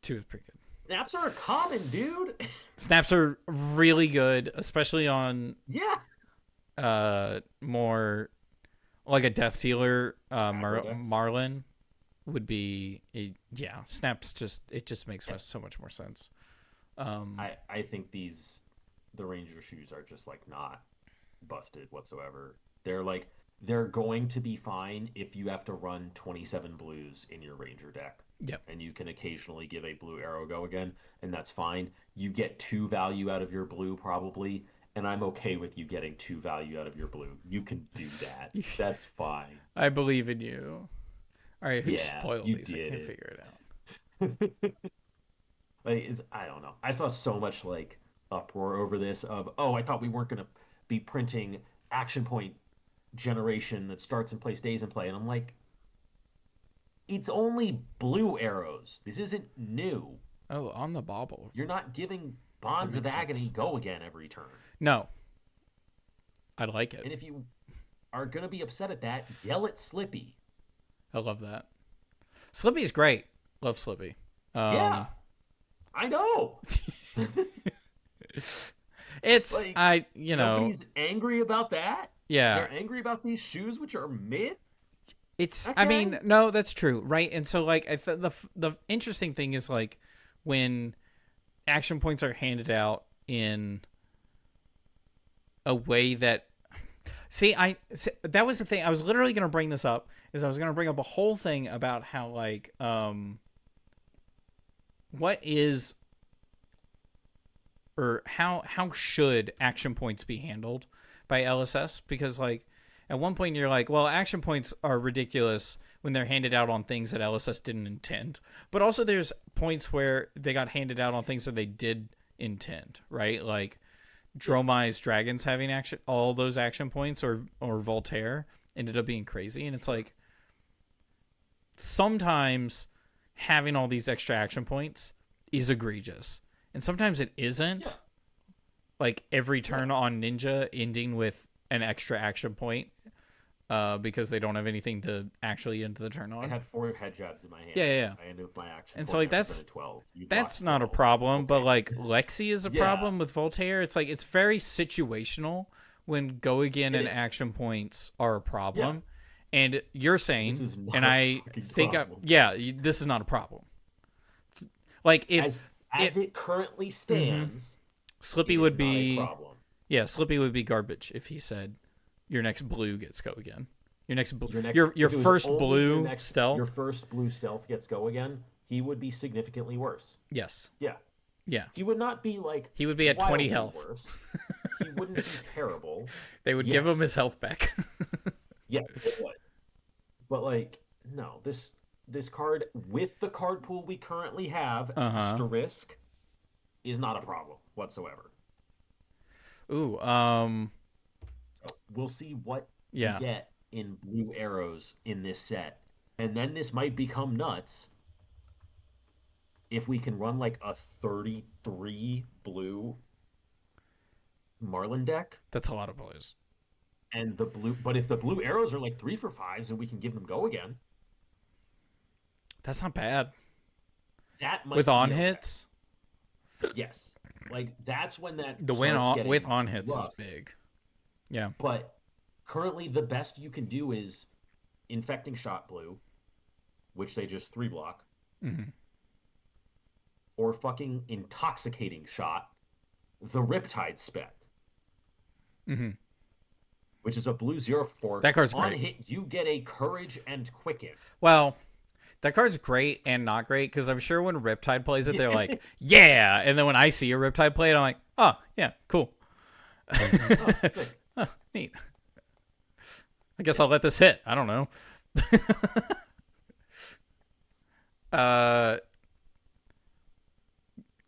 2 is pretty good.
Snaps are a common, dude.
Snaps are really good, especially on
Yeah.
more like a Death Dealer
Macro decks.
Marlin would be yeah, Snaps just makes so much more sense.
I think the Ranger shoes are just like not busted whatsoever. They're going to be fine if you have to run 27 blues in your Ranger deck.
Yep.
And you can occasionally give a blue arrow go again, and that's fine. You get 2 value out of your blue probably, and I'm okay with you getting 2 value out of your blue. You can do that. That's fine.
I believe in you. All right, who
Yeah,
spoiled
you
these? I
did
can't
it.
figure it out.
Like, I don't know. I saw so much like uproar over this of, oh, I thought we weren't going to be printing action point generation that starts and play, stays in play. And I'm like, it's only blue arrows. This isn't new.
Oh, on the bobble.
You're not giving Bonds of
makes
Agony
sense.
go again every turn.
No. I like
And
it.
if you are going to be upset at that, yell at Slippy.
I love that. Slippy's great. Love Slippy.
Yeah, I know.
It's
Like,
you know,
Nobody's angry about that.
yeah.
They're angry about these shoes, which are mid.
It's.
Okay.
I mean, no, that's true, right? And so, like, the interesting thing is like when action points are handed out in a way that. See, that was the thing. I was literally going to bring this up. Is I was going to bring up a whole thing about how like what is or how should action points be handled by LSS? Because like at one point you're like, well, action points are ridiculous when they're handed out on things that LSS didn't intend. But also there's points where they got handed out on things that they did intend, right? Like Dromai's dragons having all those action points, or Voltaire ended up being crazy. And it's like sometimes having all these extra action points is egregious. And sometimes it isn't. Yeah. Like every turn on Ninja ending with an extra action point because they don't have anything to actually end the turn on.
I had 4 head jabs in my hand.
Yeah.
I ended with my action.
And so like that's not a problem, okay. But like Lexi is a problem with Voltaire. It's like it's very situational when go again and action points are a problem. Yeah. And you're saying, and I think this is not a problem. Like if
as it currently stands,
Slippy would be Slippy would be garbage if he said your next blue gets go again. Your first blue stealth.
Your first blue stealth gets go again. He would be significantly worse.
Yes.
Yeah. He would not be like.
He would be at 20 health.
Worse. He wouldn't be terrible.
They would give him his health back.
Yeah, it would. But like, no, this card with the card pool we currently have, Asterisk, is not a problem whatsoever.
Ooh,
we'll see what we get in blue arrows in this set. And then this might become nuts if we can run like a 33 blue Marlin deck.
That's a lot of blues.
And but if the blue arrows are like 3 for 5s and we can give them go again.
That's not bad.
That might
with on hits?
Yes. Like that's when
the win with on hits rough. Is big. Yeah.
But currently the best you can do is Infecting Shot blue, which they just 3 block.
Mm-hmm.
Or fucking Intoxicating Shot, the Riptide spec.
Mm-hmm.
Which is a blue 0/4.
That card's
on
great.
Hit, you get a Courage and Quicken.
Well, that card's great and not great because I'm sure when Riptide plays it, they're like, yeah. And then when I see a Riptide play it, I'm like, oh, yeah, cool. Oh, neat. I guess I'll let this hit. I don't know.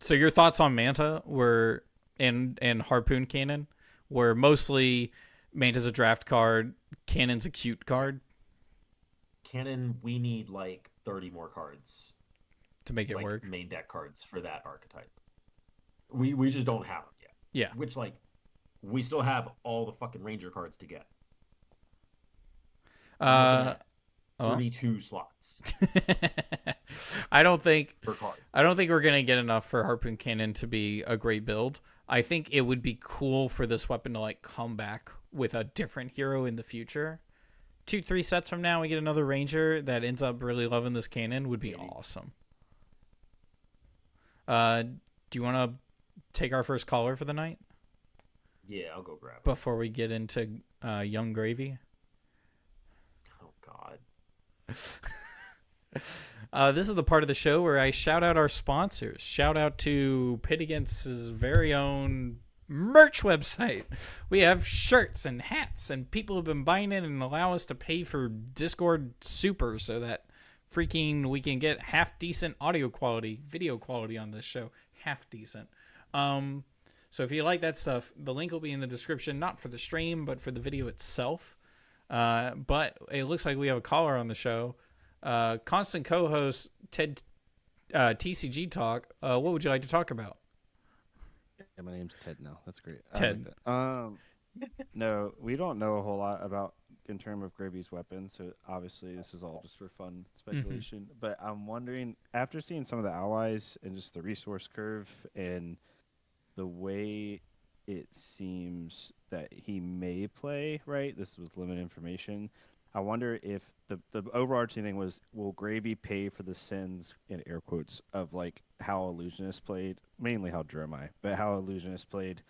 So your thoughts on Manta were and Harpoon Cannon were mostly Manta's a draft card, Cannon's a cute card.
Cannon, we need like 30 more cards
to make it work.
Main deck cards for that archetype. We just don't have them yet.
Yeah.
Which like we still have all the fucking Ranger cards to get. 32 slots.
I don't think we're gonna get enough for Harpoon Cannon to be a great build. I think it would be cool for this weapon to like come back with a different hero in the future. 2-3 sets from now, we get another Ranger that ends up really loving this cannon. Would be awesome. Do you want to take our first caller for the night?
Yeah, I'll go grab it.
Before we get into Young Gravy.
Oh, God.
This is the part of the show where I shout out our sponsors. Shout out to Pit Against's very own merch website. We have shirts and hats, and people have been buying it and allow us to pay for Discord Super so that freaking we can get half decent audio quality, video quality on this show. Half decent. So if you like that stuff, the link will be in the description, not for the stream, but for the video itself. But it looks like we have a caller on the show. Constant co-host Ted TCG Talk. What would you like to talk about?
Yeah, my name's Ted now. That's great.
Ted.
No, we don't know a whole lot about in terms of Gravy's weapon, so obviously this is all just for fun speculation. Mm-hmm. But I'm wondering, after seeing some of the allies and just the resource curve and the way it seems that he may play, right? This was limited information. I wonder if the overarching thing was, will Gravy pay for the sins, in air quotes, of like how Illusionist played, mainly how Dromai, but how Illusionist played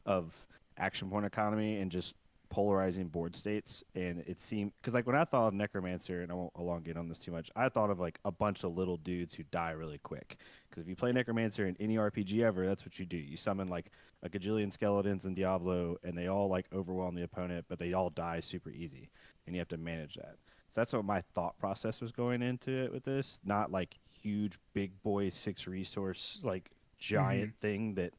of action point economy and just polarizing board states, and it seemed because like when I thought of Necromancer, and I won't elongate on this too much, I thought of like a bunch of little dudes who die really quick. Because if you play Necromancer in any RPG ever, that's what you do. You summon like a gajillion skeletons in Diablo, and they all like overwhelm the opponent, but they all die super easy, and you have to manage that. So that's what my thought process was going into it with this, not like huge big boy 6 resource like giant thing that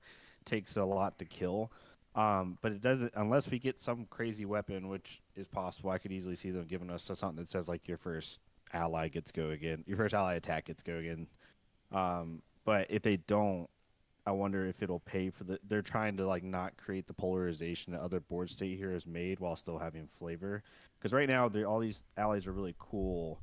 takes a lot to kill. But it doesn't unless we get some crazy weapon, which is possible. I could easily see them giving us something that says like your first ally gets go again, your first ally attack gets go again. But if they don't, I wonder if it'll pay for the. They're trying to like not create the polarization that other board state heroes made while still having flavor. Because right now, all these allies are really cool,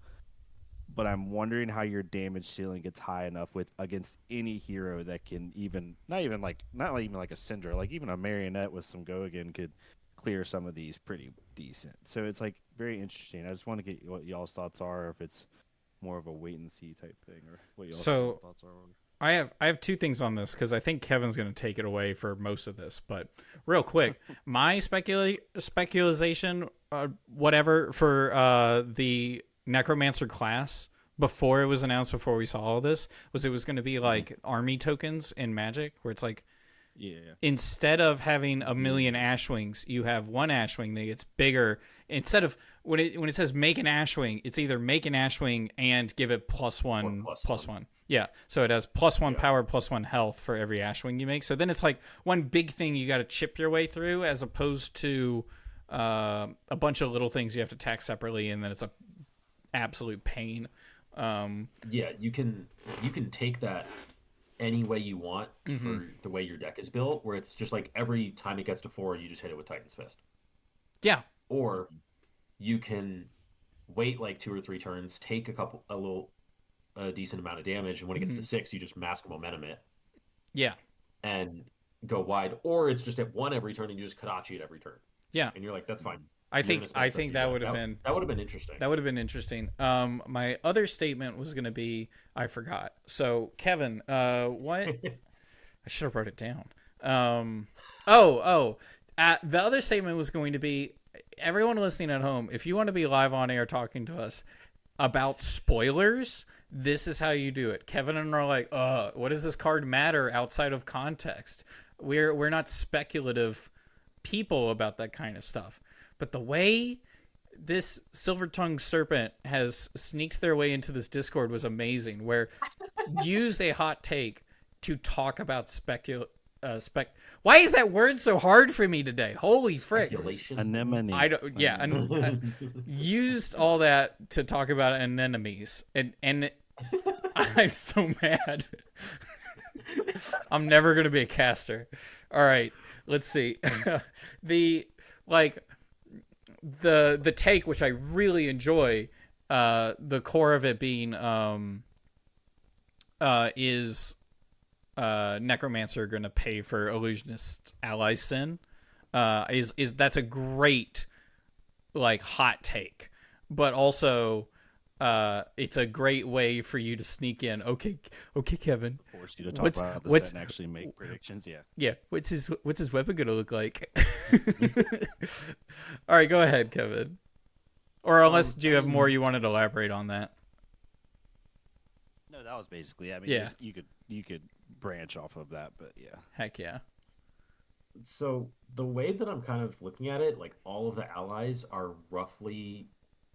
but I'm wondering how your damage ceiling gets high enough with against any hero that can even not even like a Syndra, like even a Marionette with some go again could clear some of these pretty decent. So it's like very interesting. I just want to get what y'all's thoughts are, if it's more of a wait and see type thing, or what y'all's thoughts are.
I have 2 things on this because I think Kevin's going to take it away for most of this. But real quick, my speculation, whatever, for the Necromancer class before it was announced, before we saw all this, was it was going to be like army tokens in Magic, where it's like, instead of having a million Ashwings, you have one Ashwing that gets bigger. Instead of when it says make an Ashwing, it's either make an Ashwing and give it +1/+1. Yeah, so it has +1 power, +1 health for every Ashwing you make. So then it's like one big thing you got to chip your way through, as opposed to a bunch of little things you have to tack separately, and then it's a absolute pain.
Yeah, you can take that any way you want for the way your deck is built, where it's just like every time it gets to 4, you just hit it with Titan's Fist.
Yeah.
Or you can wait like 2 or 3 turns, take a decent amount of damage, and when it gets to 6, you just mask momentum it.
Yeah.
And go wide. Or it's just at 1 every turn, and you just Kadachi it every turn.
Yeah.
And you're like, that's fine.
I think that would have been
interesting.
That would have been interesting. My other statement was going to be, I forgot. So Kevin, what? I should have wrote it down. The other statement was going to be, everyone listening at home, if you want to be live on air talking to us about spoilers, this is how you do it. Kevin and I are like, what does this card matter outside of context? We're not speculative people about that kind of stuff. But the way this silver-tongued serpent has sneaked their way into this Discord was amazing, where used a hot take to talk about Why is that word so hard for me today? Holy frick.
Anemone.
Used all that to talk about anemones. And I'm so mad. I'm never going to be a caster. All right, let's see. The take, which I really enjoy, the core of it being is Necromancer going to pay for Illusionist ally sin, is that's a great like hot take, but also it's a great way for you to sneak in. Okay, Kevin.
Force you to talk about the set and actually make predictions.
Yeah. What's his weapon gonna look like? All right, go ahead, Kevin. Or unless do you have more you wanted to elaborate on that?
No, that was basically. I mean, you could branch off of that, but yeah.
Heck yeah.
So the way that I'm kind of looking at it, like all of the allies are roughly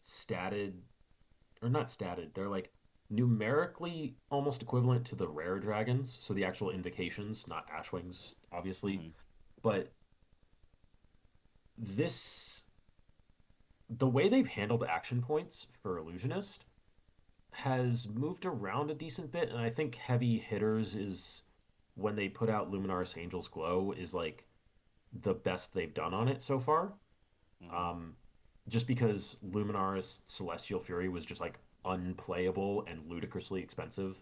statted. Or not statted, they're like numerically almost equivalent to the rare dragons, so the actual invocations, not Ashwings, obviously. But the way they've handled action points for Illusionist has moved around a decent bit, and I think heavy hitters is when they put out Luminaris Angel's Glow is like the best they've done on it so far. Just because Luminaris Celestial Fury was just like unplayable and ludicrously expensive.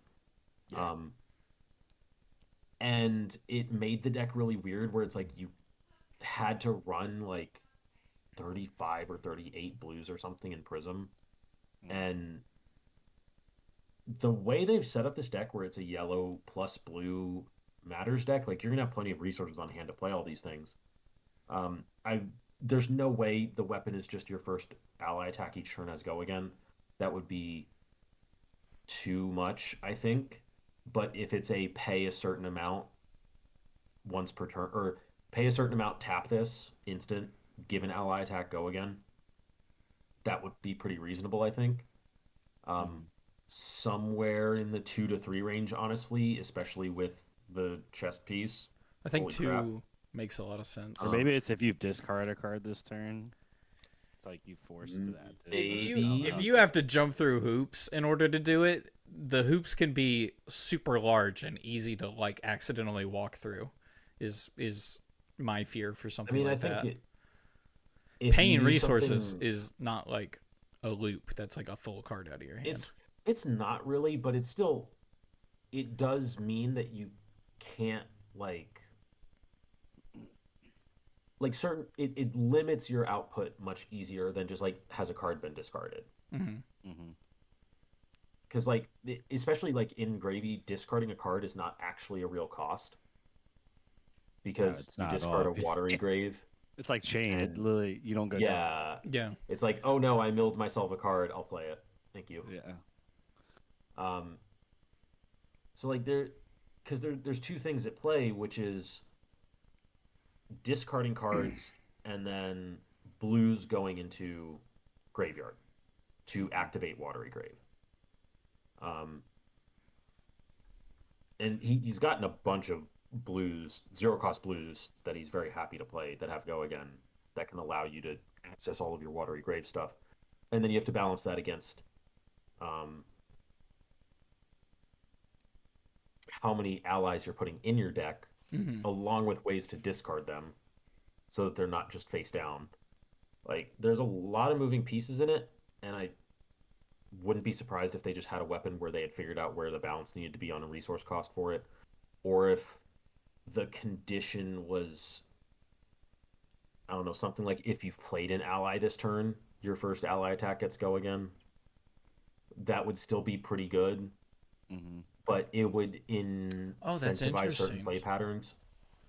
And it made the deck really weird, where it's like you had to run like 35 or 38 blues or something in Prism. And the way they've set up this deck, where it's a yellow plus blue matters deck, like you're gonna have plenty of resources on hand to play all these things. I there's no way the weapon is just your first ally attack each turn as go again. That would be too much, I think. But if it's a pay a certain amount once per turn, or pay a certain amount, tap this instant, give an ally attack, go again, that would be pretty reasonable, I think. Somewhere in the 2 to 3 range, honestly, especially with the chest piece.
I think
Holy
2
crap.
makes a lot of sense.
Or maybe it's if you discard a card this turn, it's like you forced to that.
If you have to jump through hoops in order to do it, the hoops can be super large and easy to like accidentally walk through. Is my fear for something like that. Paying resources is not like a loop. That's like a full card out of your hand.
It's not really, but it's still, it does mean that you can't like certain, it limits your output much easier than just like has a card been discarded. Because like especially like in Gravy, discarding a card is not actually a real cost because you discard a watery grave.
It's like chain. It literally, you don't go
down.
Yeah.
It's like, oh no, I milled myself a card. I'll play it. Thank you.
Yeah.
So like there's two things at play, which is discarding cards and then blues going into graveyard to activate watery grave. And he's gotten a bunch of blues, 0-cost blues that he's very happy to play that have go again that can allow you to access all of your watery grave stuff. And then you have to balance that against how many allies you're putting in your deck, along with ways to discard them so that they're not just face down. Like, there's a lot of moving pieces in it, and I wouldn't be surprised if they just had a weapon where they had figured out where the balance needed to be on a resource cost for it, or if the condition was, I don't know, something like if you've played an ally this turn, your first ally attack gets go again. That would still be pretty good, but it would incentivize certain play patterns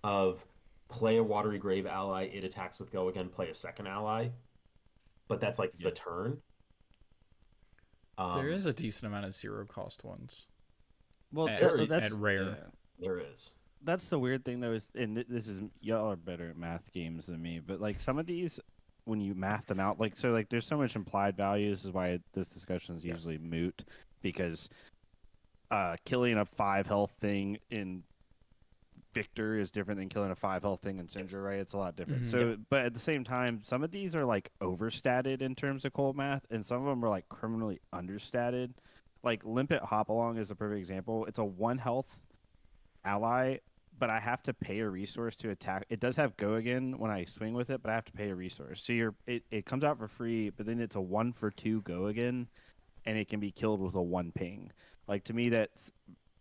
of play a watery grave ally, it attacks with go again, play a second ally, but that's like the turn.
There is a decent amount of 0-cost ones.
Well,
at rare.
Yeah, there is.
That's the weird thing, though, is, and this is, y'all are better at math games than me, but like some of these, when you math them out, like, so like there's so much implied value. This is why this discussion is usually moot, because killing a 5 health thing in Victor is different than killing a 5 health thing in Cinder, right? It's a lot different. So, but at the same time, some of these are like overstated in terms of cold math, and some of them are like criminally understated. Like Limpet Hopalong is a perfect example. It's a 1 health ally, but I have to pay a resource to attack. It does have go again when I swing with it, but I have to pay a resource. So it comes out for free, but then it's a 1 for 2 go again, and it can be killed with a 1 ping. Like, to me,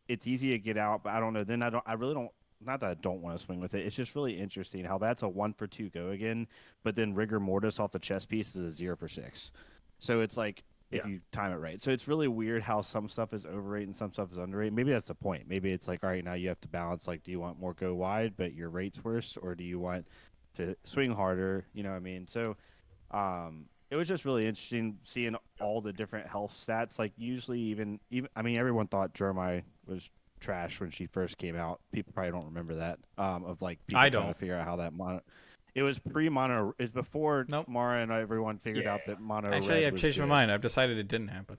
it's easy to get out, but I don't know. Then I really don't. Not that I don't want to swing with it. It's just really interesting how that's a 1 for 2 go again, but then Rigor Mortis off the chess piece is a 0 for 6. So it's like, if you time it right. So it's really weird how some stuff is overrated and some stuff is underrated. Maybe that's the point. Maybe it's like, all right, now you have to balance, like, do you want more go wide, but your rate's worse, or do you want to swing harder? You know what I mean? So it was just really interesting seeing all the different health stats. Like, usually even I mean, everyone thought Jeremiah was trash when she first came out. People probably don't remember that. Of like people trying to figure out how that mono. It was pre-mono. It's before Mara and everyone figured out that mono.
Actually, I've changed my mind. I've decided it didn't happen.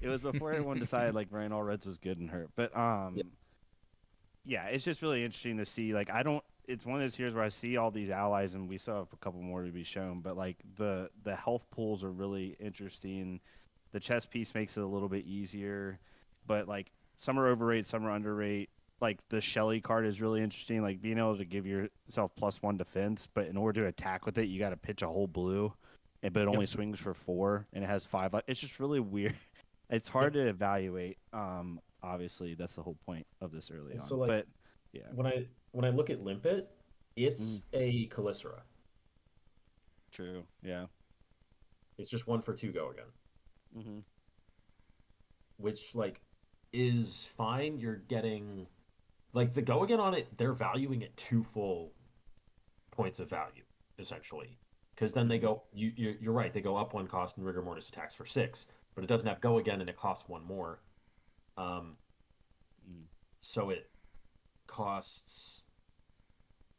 It was before everyone decided like running all reds was good and hurt. But yeah, it's just really interesting to see. Like, it's one of those years where I see all these allies, and we still have a couple more to be shown. But like the health pools are really interesting. The chess piece makes it a little bit easier. But like some are overrated, some are underrated. Like the Shelly card is really interesting. Like being able to give yourself +1 defense, but in order to attack with it, you got to pitch a whole blue, but it only swings for 4, and it has 5. It's just really weird. It's hard to evaluate. Obviously, that's the whole point of this early on.
So like,
but yeah,
when I look at Limpet, it's a Calicera.
True. Yeah.
It's just 1 for 2 go again. Which like is fine. You're getting like the go again on it. They're valuing it 2 full points of value, essentially. Because then they go, you're right, they go up 1 cost and Rigor Mortis attacks for 6, but it doesn't have Go Again and it costs 1 more. So it costs,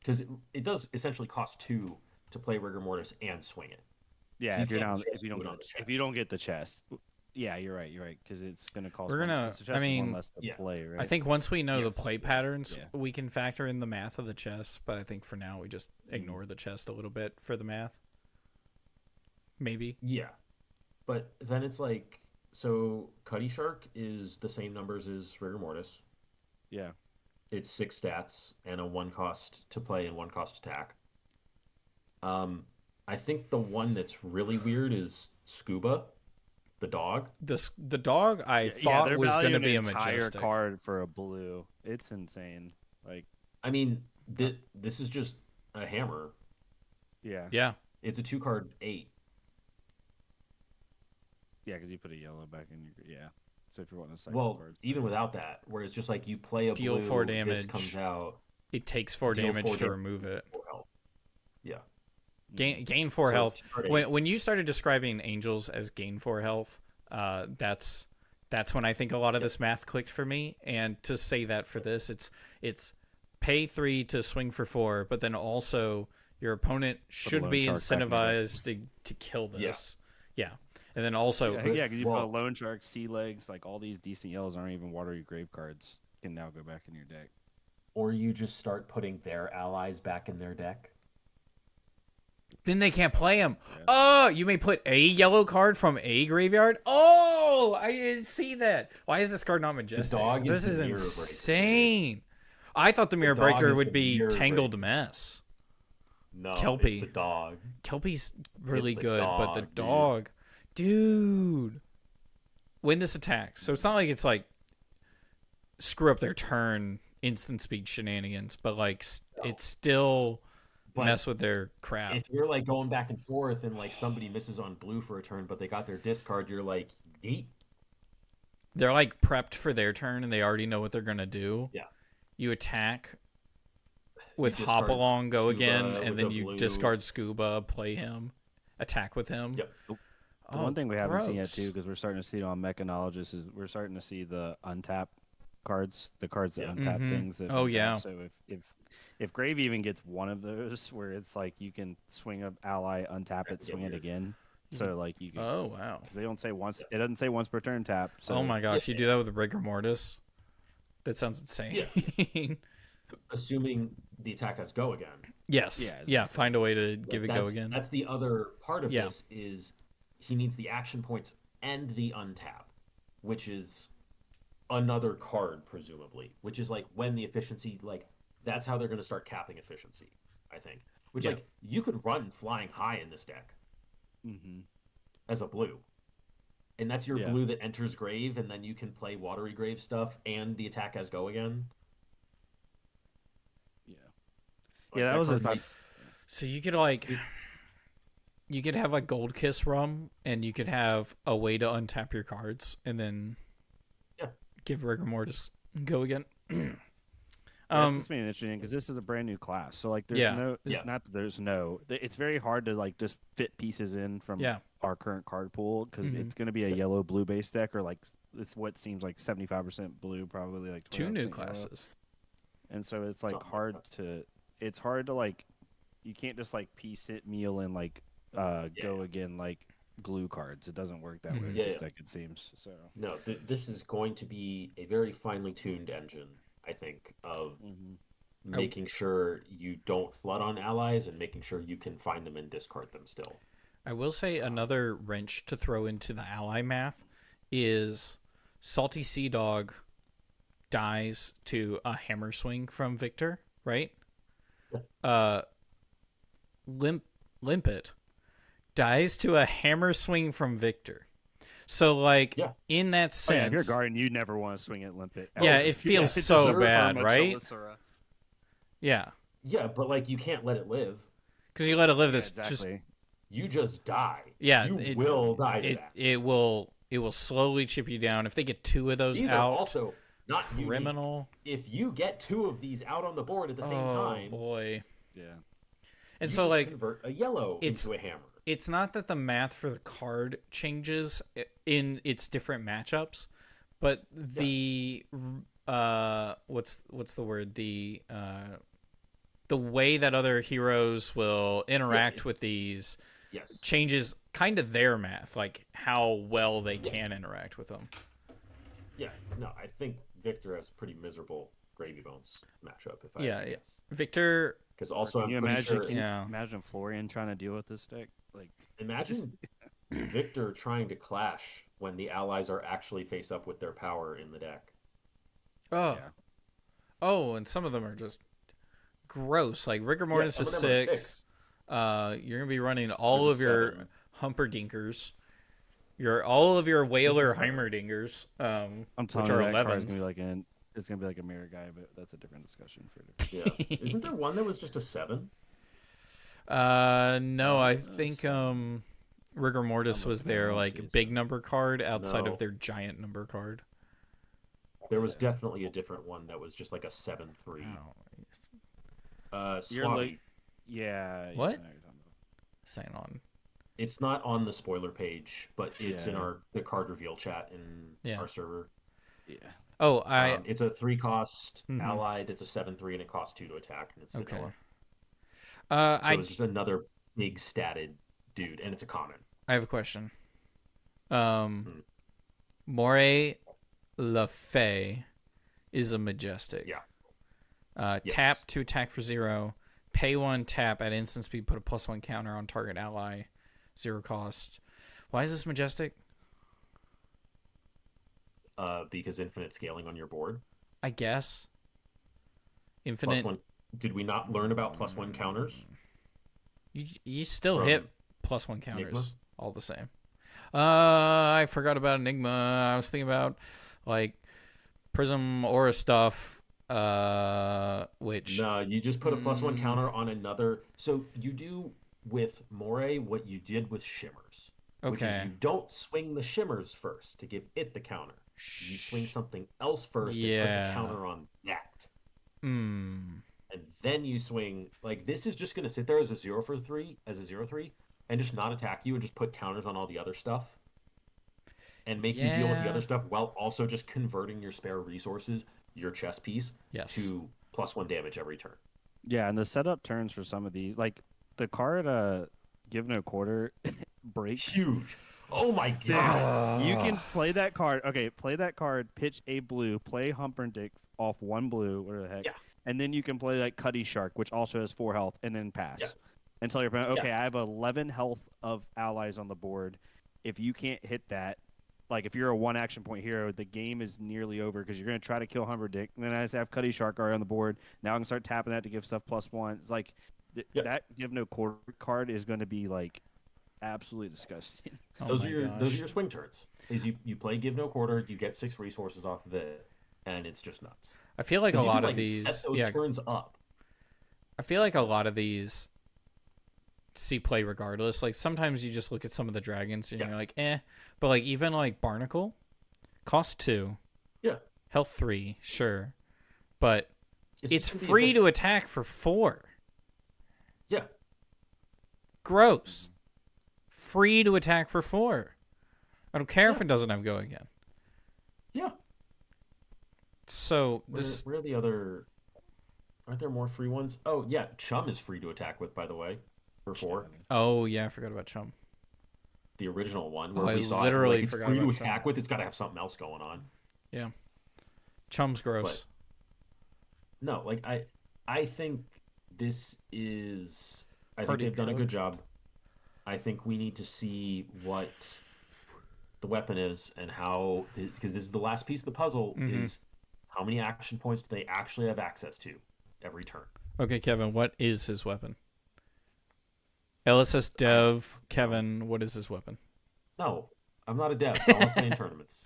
because it does essentially cost 2 to play Rigor Mortis and swing it.
Yeah,
You
if you
can't
don't
just
if you
do
don't
it on
get,
the
if you don't get the chest. Yeah, you're right, because it's gonna cost.
We're gonna-
it's just
I
one
mean,
less to
yeah.
play, right?
I think once we know the
Yes.
play patterns,
Yeah.
we can factor in the math of the chess. But I think for now we just ignore the chest a little bit for the math. Maybe.
Yeah. But then it's like, so Cuddy Shark is the same numbers as Rigor Mortis.
Yeah.
It's 6 stats and a 1 cost to play and 1 cost attack. I think the one that's really weird is Scuba, the dog.
The dog I thought
they're
was going to
valuing
be a
an entire
majestic.
card for a blue. It's insane. Like,
I mean, this is just a hammer.
yeah,
Yeah.
It's a 2-card 8.
yeah, because you put a yellow back in your So if you want to cycle
Well,
cards,
even without that, where it's just like you play a
Deal
blue,
4
this
damage.
comes out,
It takes 4
Deal
damage
4
to
damage.
remove it.
4 health. Yeah.
Gain 4
So
health.
it's 2-card 8.
When you started describing angels as gain 4 health, that's when I think a lot of this math clicked for me. And to say that for this, it's pay 3 to swing for 4, but then also your opponent should
lone
be
shark back in your deck.
incentivized to kill this. Yeah. And then also
yeah, because you put
well-
a lone shark, sea legs, like all these decent yellows aren't even watery grave cards can now go back in your deck.
Or you just start putting their allies back in their deck.
then they can't play him.
Yeah.
Oh, you may put a yellow card from a graveyard. Oh, I didn't see that. Why is this card not majestic?
dog is
This is
the Mirror Breaker.
insane. I thought the Mirror
dog
Breaker
is
would
the
be
Mirror
Tangled
Breaker.
Mess.
No,
Kelpie.
it's the dog.
Kelpie's really
the
good, but the
dog,
dude. When this attacks, so it's not like it's like screw up their turn, instant speed shenanigans, but like it's still
But
mess with their crap.
If you're like going back and forth and like somebody misses on blue for a turn, but they got their discard, you're like, yeet.
They're like prepped for their turn and they already know what they're gonna do.
Yeah.
You attack with
discard
hop along, go
Scuba
again,
with
and then
the
you
blue.
discard Scuba, play him, attack with him.
Yep.
The one thing we haven't seen yet
gross.
too, because we're starting to see it on Mechanologist, is we're starting to see the untap cards, the cards that
Yeah.
untap
Mhm.
things. That
Oh,
untap.
yeah.
So if Grave even gets one of those, where it's like you can swing an ally, untap it,
Yeah,
swing it
weird.
again. So like you can,
Oh wow.
because they don't say once. It doesn't say once per turn tap. So
Oh my gosh, you do that with Rigor Mortis? That sounds insane.
Assuming the attack has go again.
Yes.
Yeah,
Yeah, find a way to give it go
That's-
again.
That's the other part of
Yeah.
this is he needs the action points and the untap, which is another card presumably, which is like when the efficiency, like that's how they're going to start capping efficiency, I think. Which
Yeah.
like you could run flying high in this deck
hmm
as a blue. And that's your
Yeah.
blue that enters grave, and then you can play watery grave stuff and the attack has go again.
yeah,
Like,
yeah. That was
card
about.
might-
So you could have like Gold Kiss Rum, and you could have a way to untap your cards, and then
Yeah.
give Rigor Mortis go again.
That's just being interesting because this is a brand new class. So like, there's
Yeah.
no. It's
Yeah.
not that there's no. It's very hard to like just fit pieces in from
Yeah.
our current card pool because
Mhm.
it's going to be a yellow blue base deck, or like it's what seems like 75% blue, probably like
2 new
25% yellow.
classes.
And so it's like
Something like
hard
that.
to. It's hard to like. You can't just like piece it, meal, and like go again like glue cards. It doesn't work that way
Mhm.
with
Yeah,
this
yeah.
deck. It seems so.
No, this is going to be a very finely tuned engine, I think, of making sure you don't flood on allies and making sure you can find them and discard them still.
I will say another wrench to throw into the ally math is Salty Sea Dog dies to a hammer swing from Victor, right? Limpet dies to a hammer swing from Victor. So like
Yeah.
in that
Oh, yeah, if
sense,
you're guarding, you never want to swing at Limpet.
yeah,
ever.
it feels
It's
so
just a
bad,
Irma
right?
Chelicera.
Yeah,
Yeah, but like you can't let it live.
because you let it live
Yeah,
this just
exactly.
You just die.
Yeah,
you
it-
will die to that.
it will slowly chip you down. If they get 2 of those
These
out,
are also not unique.
criminal.
If you get 2 of these out on the board at the same
Oh
time,
boy.
Yeah.
And
You
so
just
like
convert a yellow into a hammer.
it's not that the math for the card changes in its different matchups, but the what's the word, the way that other heroes will interact with these changes kind of their math, like how well they can interact with them.
Yeah, no, I think Victor has pretty miserable Gravy Bones matchup. If I guess.
Victor.
Because also,
can you
I'm pretty
imagine?
sure.
Can you imagine Florian trying to deal with this deck? Like,
imagine Victor trying to clash when the allies are actually face up with their power in the deck.
And some of them are just gross. Like Rigor Mortis is 6. You're gonna be running all of your Humperdinkers. All of your Whaler Heimerdingers,
I'm telling
which
you,
are
that
11s.
card's gonna be like it's gonna be like a mirror guy, but that's a different discussion for a different.
Yeah, isn't there one that was just a 7?
No, I think Rigor Mortis was their like big number card outside of their giant number card.
There was definitely a different one that was just like a 7/3.
You're like, yeah.
What? Saying on.
It's not on the spoiler page, but it's in the card reveal chat in our server.
Yeah.
Oh,
it's a 3-cost allied. It's a 7/3, and it costs 2 to attack, and it's vanilla. So it's just another big statted dude, and it's a common.
I have a question. Moray LaFay is a majestic.
Yeah.
Tap to attack for 0. Pay 1 tap at instant speed. Put a +1 counter on target ally. 0 cost. Why is this majestic?
Because infinite scaling on your board.
I guess. Infinite.
+1. Did we not learn about +1 counters?
You still hit +1 counters Enigma? All the same. I forgot about Enigma. I was thinking about like Prism Aura stuff. Which
no, you just put a +1 counter on another. So you do with Moray what you did with Shimmers. Which is you don't swing the Shimmers first to give it the counter. You swing something else first and put the counter on that. And then you swing, like, this is just going to sit there as a 0/3, and just not attack you and just put counters on all the other stuff. And make you deal with the other stuff while also just converting your spare resources, your chess piece, to +1 damage every turn.
Yeah, and the setup turns for some of these, like the card Give No Quarter breaks.
Huge. Oh my god.
You can play that card. Okay, play that card, pitch a blue, play Humperdinck off 1 blue, whatever the heck.
Yeah.
And then you can play like Cuddy Shark, which also has 4 health, and then pass.
Yeah.
Until you're okay, I have 11 health of allies on the board. If you can't hit that, like if you're a 1 action point hero, the game is nearly over because you're going to try to kill Humperdinck. And then I just have Cuddy Shark already on the board. Now I can start tapping that to give stuff +1. It's like that Give No Quarter card is going to be like absolutely disgusting.
Those are your swing turns. Is you play Give No Quarter, you get 6 resources off of it, and it's just nuts.
I feel like a lot of these
set those turns up.
I feel like a lot of these see play regardless. Like sometimes you just look at some of the dragons and you're like, but like even like Barnacle, cost 2, health 3, sure, but it's free to attack for 4.
Yeah,
gross. Free to attack for 4. I don't care if it doesn't have go again.
Yeah.
So
where are the other? Aren't there more free ones? Oh yeah, Chum is free to attack with, by the way, for 4.
Oh yeah, I forgot about Chum.
The original one where we saw
literally
it's
forgot
free
about
to attack with. It's got to have something else going on.
Yeah, Chum's gross.
But, no, like I think this is. I think they've done a good job. I think we need to see what the weapon is and how, because this is the last piece of the puzzle, is how many action points do they actually have access to every turn.
Okay, Kevin, what is his weapon? LSS Dev, Kevin, what is his weapon?
No, I'm not a dev. I want to play in tournaments.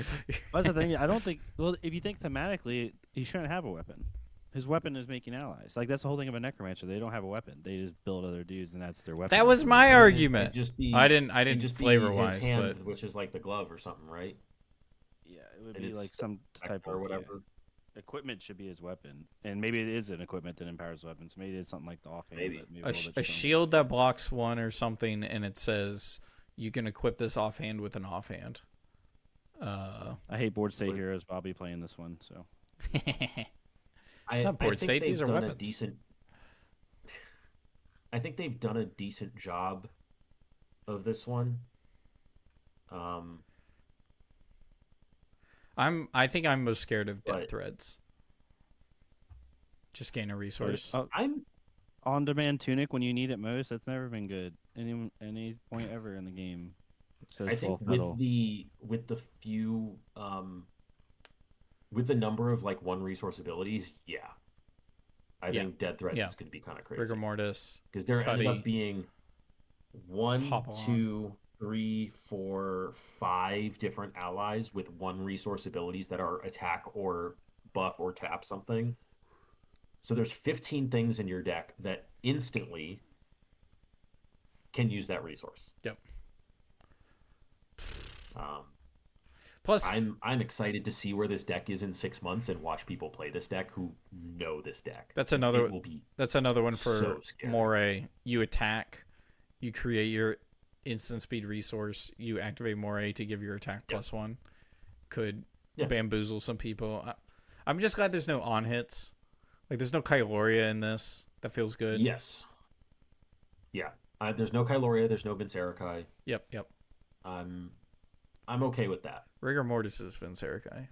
That's the thing. I don't think, well, if you think thematically, he shouldn't have a weapon. His weapon is making allies. Like, that's the whole thing of a necromancer. They don't have a weapon. They just build other dudes, and that's their weapon.
That was my argument. I didn't
just
flavor-wise,
hand,
but
which is like the glove or something, right?
Yeah, it would be like some type
or
of
whatever.
equipment should be his weapon, and maybe it is an equipment that empowers weapons. Maybe it's something like the offhand.
Maybe.
But maybe
A,
little bit
a
stronger.
shield that blocks one or something, and it says you can equip this offhand with an offhand.
I hate board state heroes, but I'll be playing this one. So
It's not board
think
state, these
they've
are
done
weapons.
I think they've done a decent job of this one.
I think I'm most scared of death
But-
threads. Just gain a resource.
I'm
on-demand tunic when you need it most. That's never been good any point ever in the game. Says
I think
both metal.
with the few with the number of like one resource abilities, yeah. I think Dead Threats
Yeah.
is going to be kind of crazy
Rigor mortis.
because there ended
Cuddy.
up being 1,
Hop on.
2, 3, 4, 5 different allies with one resource abilities that are attack or buff or tap something. So there's 15 things in your deck that instantly can use that resource.
Yep.
Um,
Plus,
I'm excited to see where this deck is in 6 months and watch people play this deck who know this deck.
That's
'Cause
another-
It will be
that's another one for
so scary.
Moray. You attack, you create your instant speed resource, you activate Moray to give your attack +1. Could bamboozle some people. I'm just glad there's no on hits. Like, there's no Kyloria in this. That feels good.
Yes. Yeah. There's no Kyloria. There's no Vincerikai.
Yep.
I'm okay with that.
Rigor mortis is Vincerikai.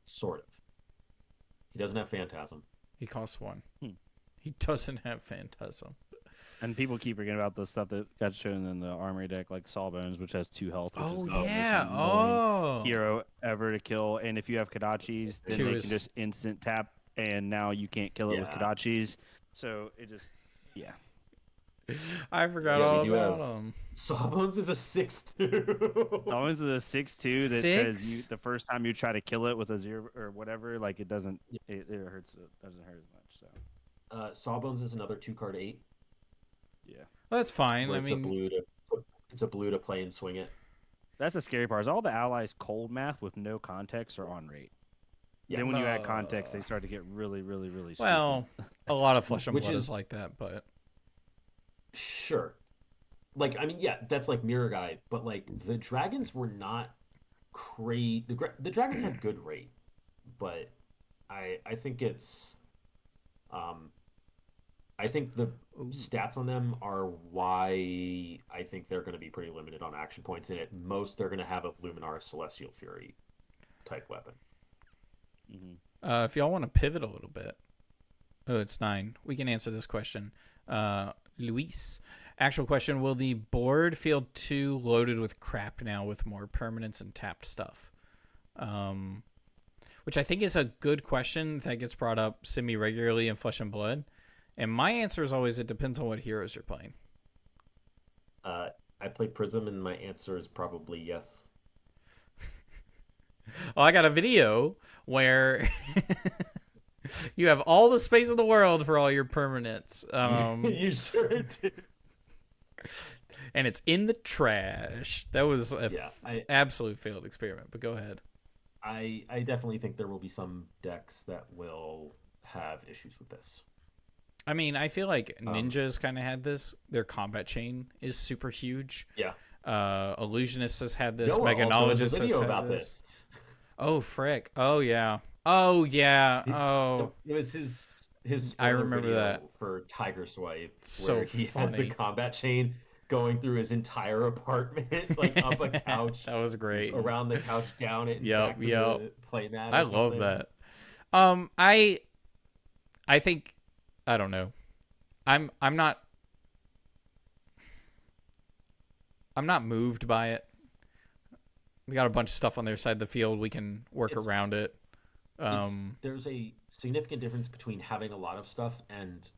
Sort of. He doesn't have Phantasm.
He costs 1. He doesn't have Phantasm.
And people keep forgetting about the stuff that got shown in the armory deck, like Sawbones, which has 2 health. Which
Oh,
is the most
yeah.
annoying
Oh.
hero ever to kill. And if you have Kadachis, then
2
they
is-
can just instant tap, and now you can't kill it with
Yeah.
Kadachis. So it just, yeah.
I forgot
Yeah,
all
we do
about
have-
him.
Sawbones is a 6/2.
Sawbones is a 6/2 that says
6?
the first time you try to kill it with a 0 or whatever, like it doesn't, it hurts. It doesn't hurt as much. So
Sawbones is another 2-card 8.
yeah.
Well, that's fine.
Where
I
it's
mean,
a blue to play and swing it.
That's the scary part. Is all the allies cold math with no context or on rate.
Yeah.
Then when you add context, they start to get really, really, really. Stupid.
well, a lot of Flesh and
Which
Blood
is-
is like that, but
Sure. Like, I mean, yeah, that's like Mirror Guy, but like the dragons were not crazy. The dragons had good rate, but I think it's I think the stats on them are why I think they're going to be pretty limited on action points, and at most they're going to have a Luminar's Celestial Fury type weapon.
if y'all want to pivot a little bit, it's 9. We can answer this question. Luis, actual question: will the board feel too loaded with crap now with more permanents and tapped stuff? Which I think is a good question that gets brought up semi-regularly in Flesh and Blood. And my answer is always, it depends on what heroes you're playing.
I play Prism, and my answer is probably yes.
Well, I got a video where you have all the space in the world for all your permanents.
You sure do.
And it's in the trash. That was an absolute failed experiment, but go ahead.
I definitely think there will be some decks that will have issues with this.
I mean, I feel like Ninjas kind of had this. Their combat chain is super huge.
Yeah.
Illusionist has had this.
Noah also
Meganologist
has a video
has had
about
this. Oh, frick. Oh, yeah. Oh, yeah. Oh.
It was his
I
spoiler
remember
video
that.
for Tiger Swipe,
So
where he
funny.
had the combat chain going through his entire apartment, like up a couch,
That was great.
around the couch, down it, and
Yep,
back to
yep.
the play mat.
I
or
love
something.
that. I think, I don't know. I'm not moved by it. We got a bunch of stuff on their side of the field. We can work around it.
There's a significant difference between having a lot of stuff and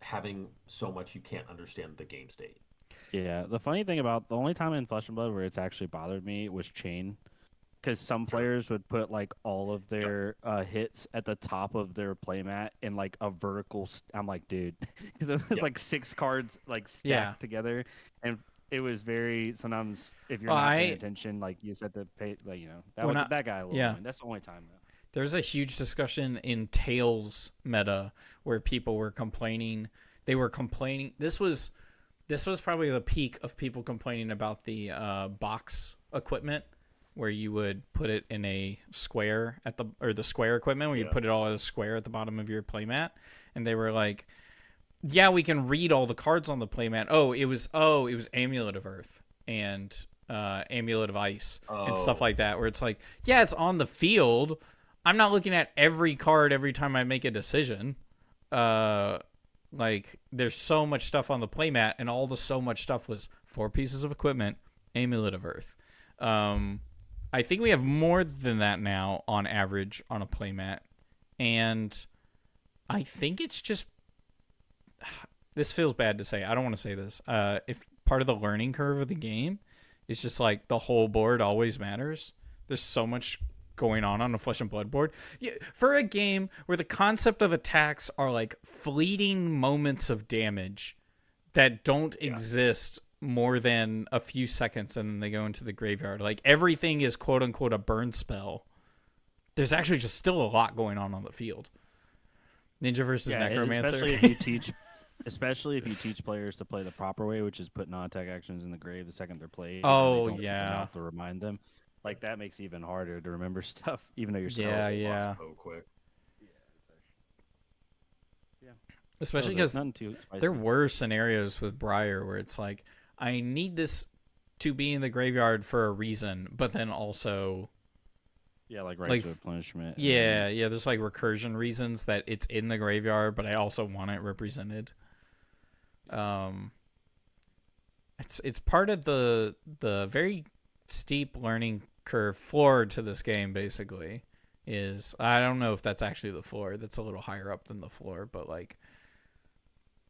having so much you can't understand the game state.
Yeah, the funny thing about the only time in Flesh and Blood where it's actually bothered me was chain, because some players would put like all of their hits at the top of their playmat in like a vertical. I'm like, dude, because it was like 6 cards like stacked together, and it was very sometimes if you're not paying attention, like you just had to pay, like that guy a little. Annoying. That's the only time though.
There's a huge discussion in Tails meta where people were complaining. They were complaining. This was probably the peak of people complaining about the box equipment, where you would put it in a square the square equipment where you put it all as a square at the bottom of your playmat, and they were like, "Yeah, we can read all the cards on the playmat." It was Amulet of Earth and Amulet of Ice and stuff like that, where it's like, yeah, it's on the field. I'm not looking at every card every time I make a decision. Like, there's so much stuff on the playmat, and all the so much stuff was 4 pieces of equipment, Amulet of Earth. I think we have more than that now on average on a playmat, and I think it's just, this feels bad to say. I don't want to say this. If part of the learning curve of the game is just like the whole board always matters. There's so much going on a Flesh and Blood board. Yeah, for a game where the concept of attacks are like fleeting moments of damage that don't exist more than a few seconds and then they go into the graveyard. Like, everything is quote unquote a burn spell. There's actually just still a lot going on the field. Ninja versus Necromancer.
Especially if you teach players to play the proper way, which is put non-attack actions in the grave the second they're played.
Oh,
and they don't have to remind them. Like, that makes it even harder to remember stuff, even though you're so
quick.
Yeah.
Especially because there were scenarios with Briar where it's like, I need this to be in the graveyard for a reason, but then also...
Yeah, like Rites of Replenishment.
Yeah, there's like recursion reasons that it's in the graveyard, but I also want it represented. It's part of the very steep learning curve floor to this game, basically. I don't know if that's actually the floor. That's a little higher up than the floor, but like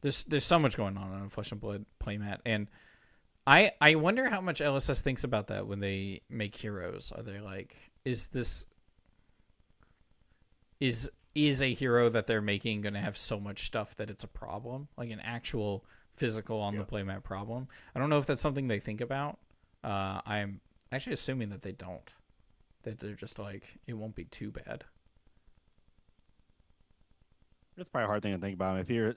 there's so much going on a Flesh and Blood playmat, and I wonder how much LSS thinks about that when they make heroes. Are they like, is a hero that they're making going to have so much stuff that it's a problem, like an actual physical on the playmat problem? I don't know if that's something they think about. I'm actually assuming that they don't. That they're just like, it won't be too bad.
It's probably a hard thing to think about. If you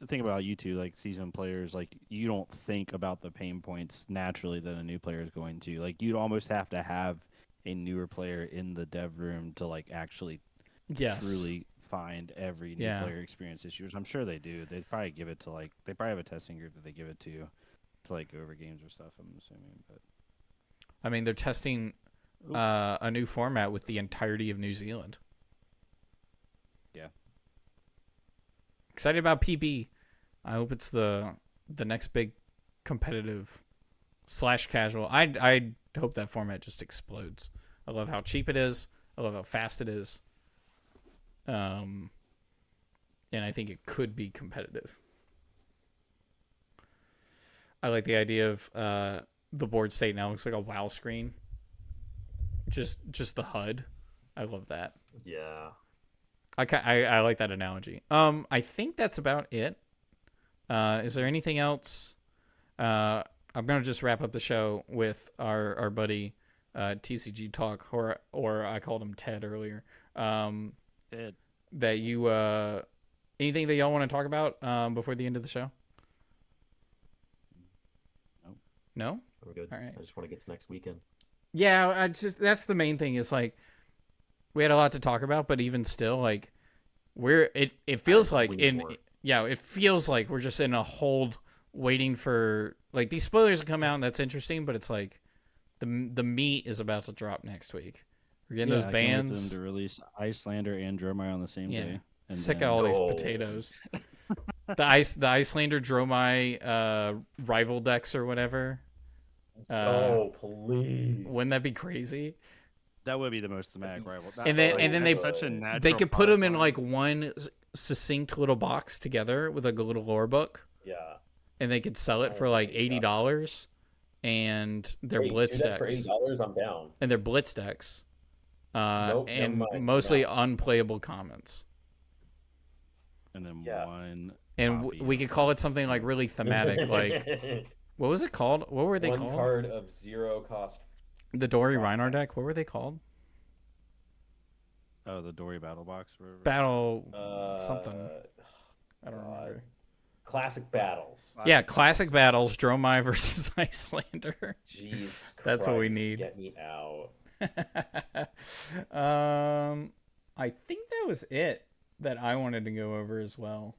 think about you two, like seasoned players, like you don't think about the pain points naturally that a new player is going to. Like, you'd almost have to have a newer player in the dev room to like actually truly find every new player experience issues. I'm sure they do. They'd probably give it to they probably have a testing group that they give it to like go over games or stuff, I'm assuming. But
I mean, they're testing a new format with the entirety of New Zealand.
Yeah.
Excited about PB. I hope it's the next big competitive / casual. I hope that format just explodes. I love how cheap it is. I love how fast it is. And I think it could be competitive. I like the idea of the board state now looks like a WoW screen. Just the HUD. I love that.
Yeah.
I like that analogy. I think that's about it. Is there anything else? I'm gonna just wrap up the show with our buddy TCG Talk, or I called him Ted earlier.
Ted.
That you anything that y'all want to talk about before the end of the show? No?
We're good.
All right.
I just want to get to next weekend.
Yeah, that's the main thing is like we had a lot to talk about, but even still, like it feels like it feels like we're just in a hold waiting for like these spoilers to come out, and that's interesting, but it's like the meat is about to drop next week. We're getting those bands.
I can't wait for them to release Icelander and Dromai on the same day. And
sick of all these potatoes. the Icelander Dromai rival decks or whatever.
Please!
Wouldn't that be crazy?
That would be the most thematic rival.
And then they could put them in like one succinct little box together with like a little lore book.
Yeah.
And they could sell it for like $80. And they're blitz decks.
For $80, I'm down.
And they're blitz decks.
Nope,
and mostly unplayable comments.
And then one.
And we could call it something like really thematic, like what was it called? What were they called?
One card of 0 cost.
The Dory Reinar deck. What were they called?
Oh, the Dory battle box. Whatever.
Battle something. I don't
God.
remember.
Classic battles.
Yeah, classic battles. Dromai versus Icelander.
Jeez,
That's what we
Christ,
need.
Get me out.
I think that was it that I wanted to go over as well.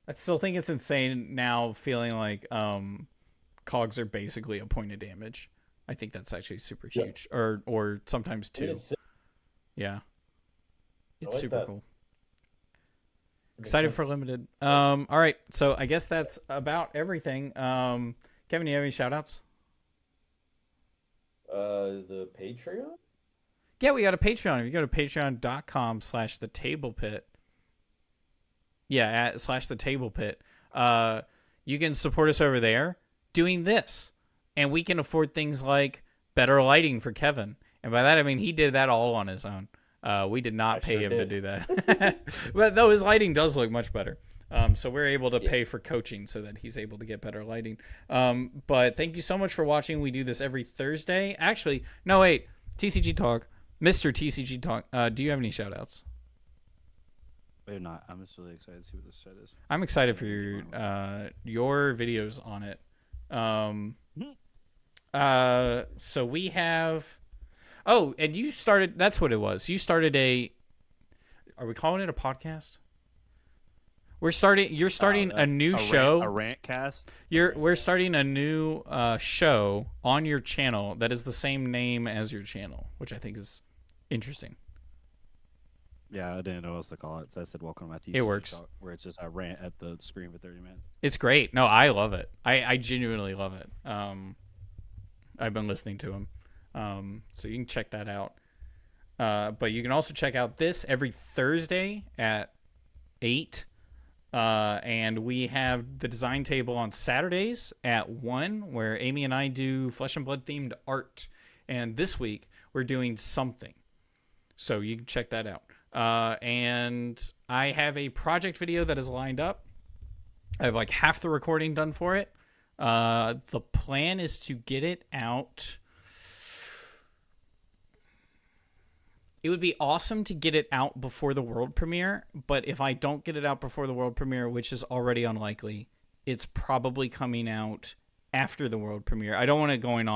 I still think it's insane now, feeling like cogs are basically a point of damage. I think that's actually super huge, or sometimes two. Yeah, it's
like
super
that.
cool. Excited for limited. All right, so I guess that's about everything. Kevin, do you have any shout outs?
The Patreon?
Yeah, we got a Patreon. If you go to patreon.com/thetablepit, /thetablepit, you can support us over there doing this. And we can afford things like better lighting for Kevin. And by that, I mean he did that all on his own. We did not pay him to do that. But though his lighting does look much better. So we're able to pay for coaching so that he's able to get better lighting. But thank you so much for watching. We do this every Thursday. Actually, no, wait. TCG Talk. Mr. TCG Talk. Do you have any shout-outs?
They're not. I'm just really excited to see what this set is.
I'm excited for your videos on it. So we have... Oh, and you started... That's what it was. You started a... Are we calling it a podcast? You're starting a new show.
A rant cast?
We're starting a new show on your channel that is the same name as your channel, which I think is interesting.
Yeah, I didn't know what else to call it, so I said welcome to my TCG
It works.
Talk, where it's just a rant at the screen for 30 minutes.
It's great. No, I love it. I genuinely love it. I've been listening to him. So you can check that out. But you can also check out this every Thursday at 8. And we have the design table on Saturdays at 1, where Amy and I do Flesh and Blood themed art. And this week we're doing something. So you can check that out. And I have a project video that is lined up. I have like half the recording done for it. The plan is to get it out. It would be awesome to get it out before the world premiere, but if I don't get it out before the world premiere, which is already unlikely, it's probably coming out after the world premiere. I don't want it coming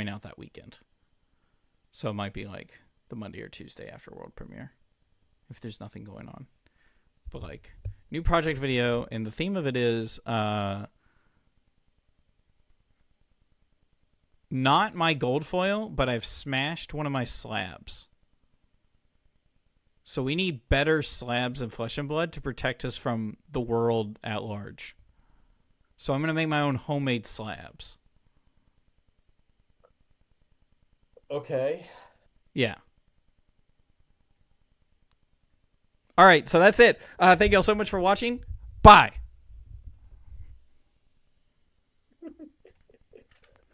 out that weekend. So it might be like the Monday or Tuesday after world premiere, if there's nothing going on. But like, new project video, and the theme of it is not my gold foil, but I've smashed one of my slabs. So we need better slabs of Flesh and Blood to protect us from the world at large. So I'm going to make my own homemade slabs.
Okay.
Yeah. All right, so that's it. Thank you all so much for watching. Bye.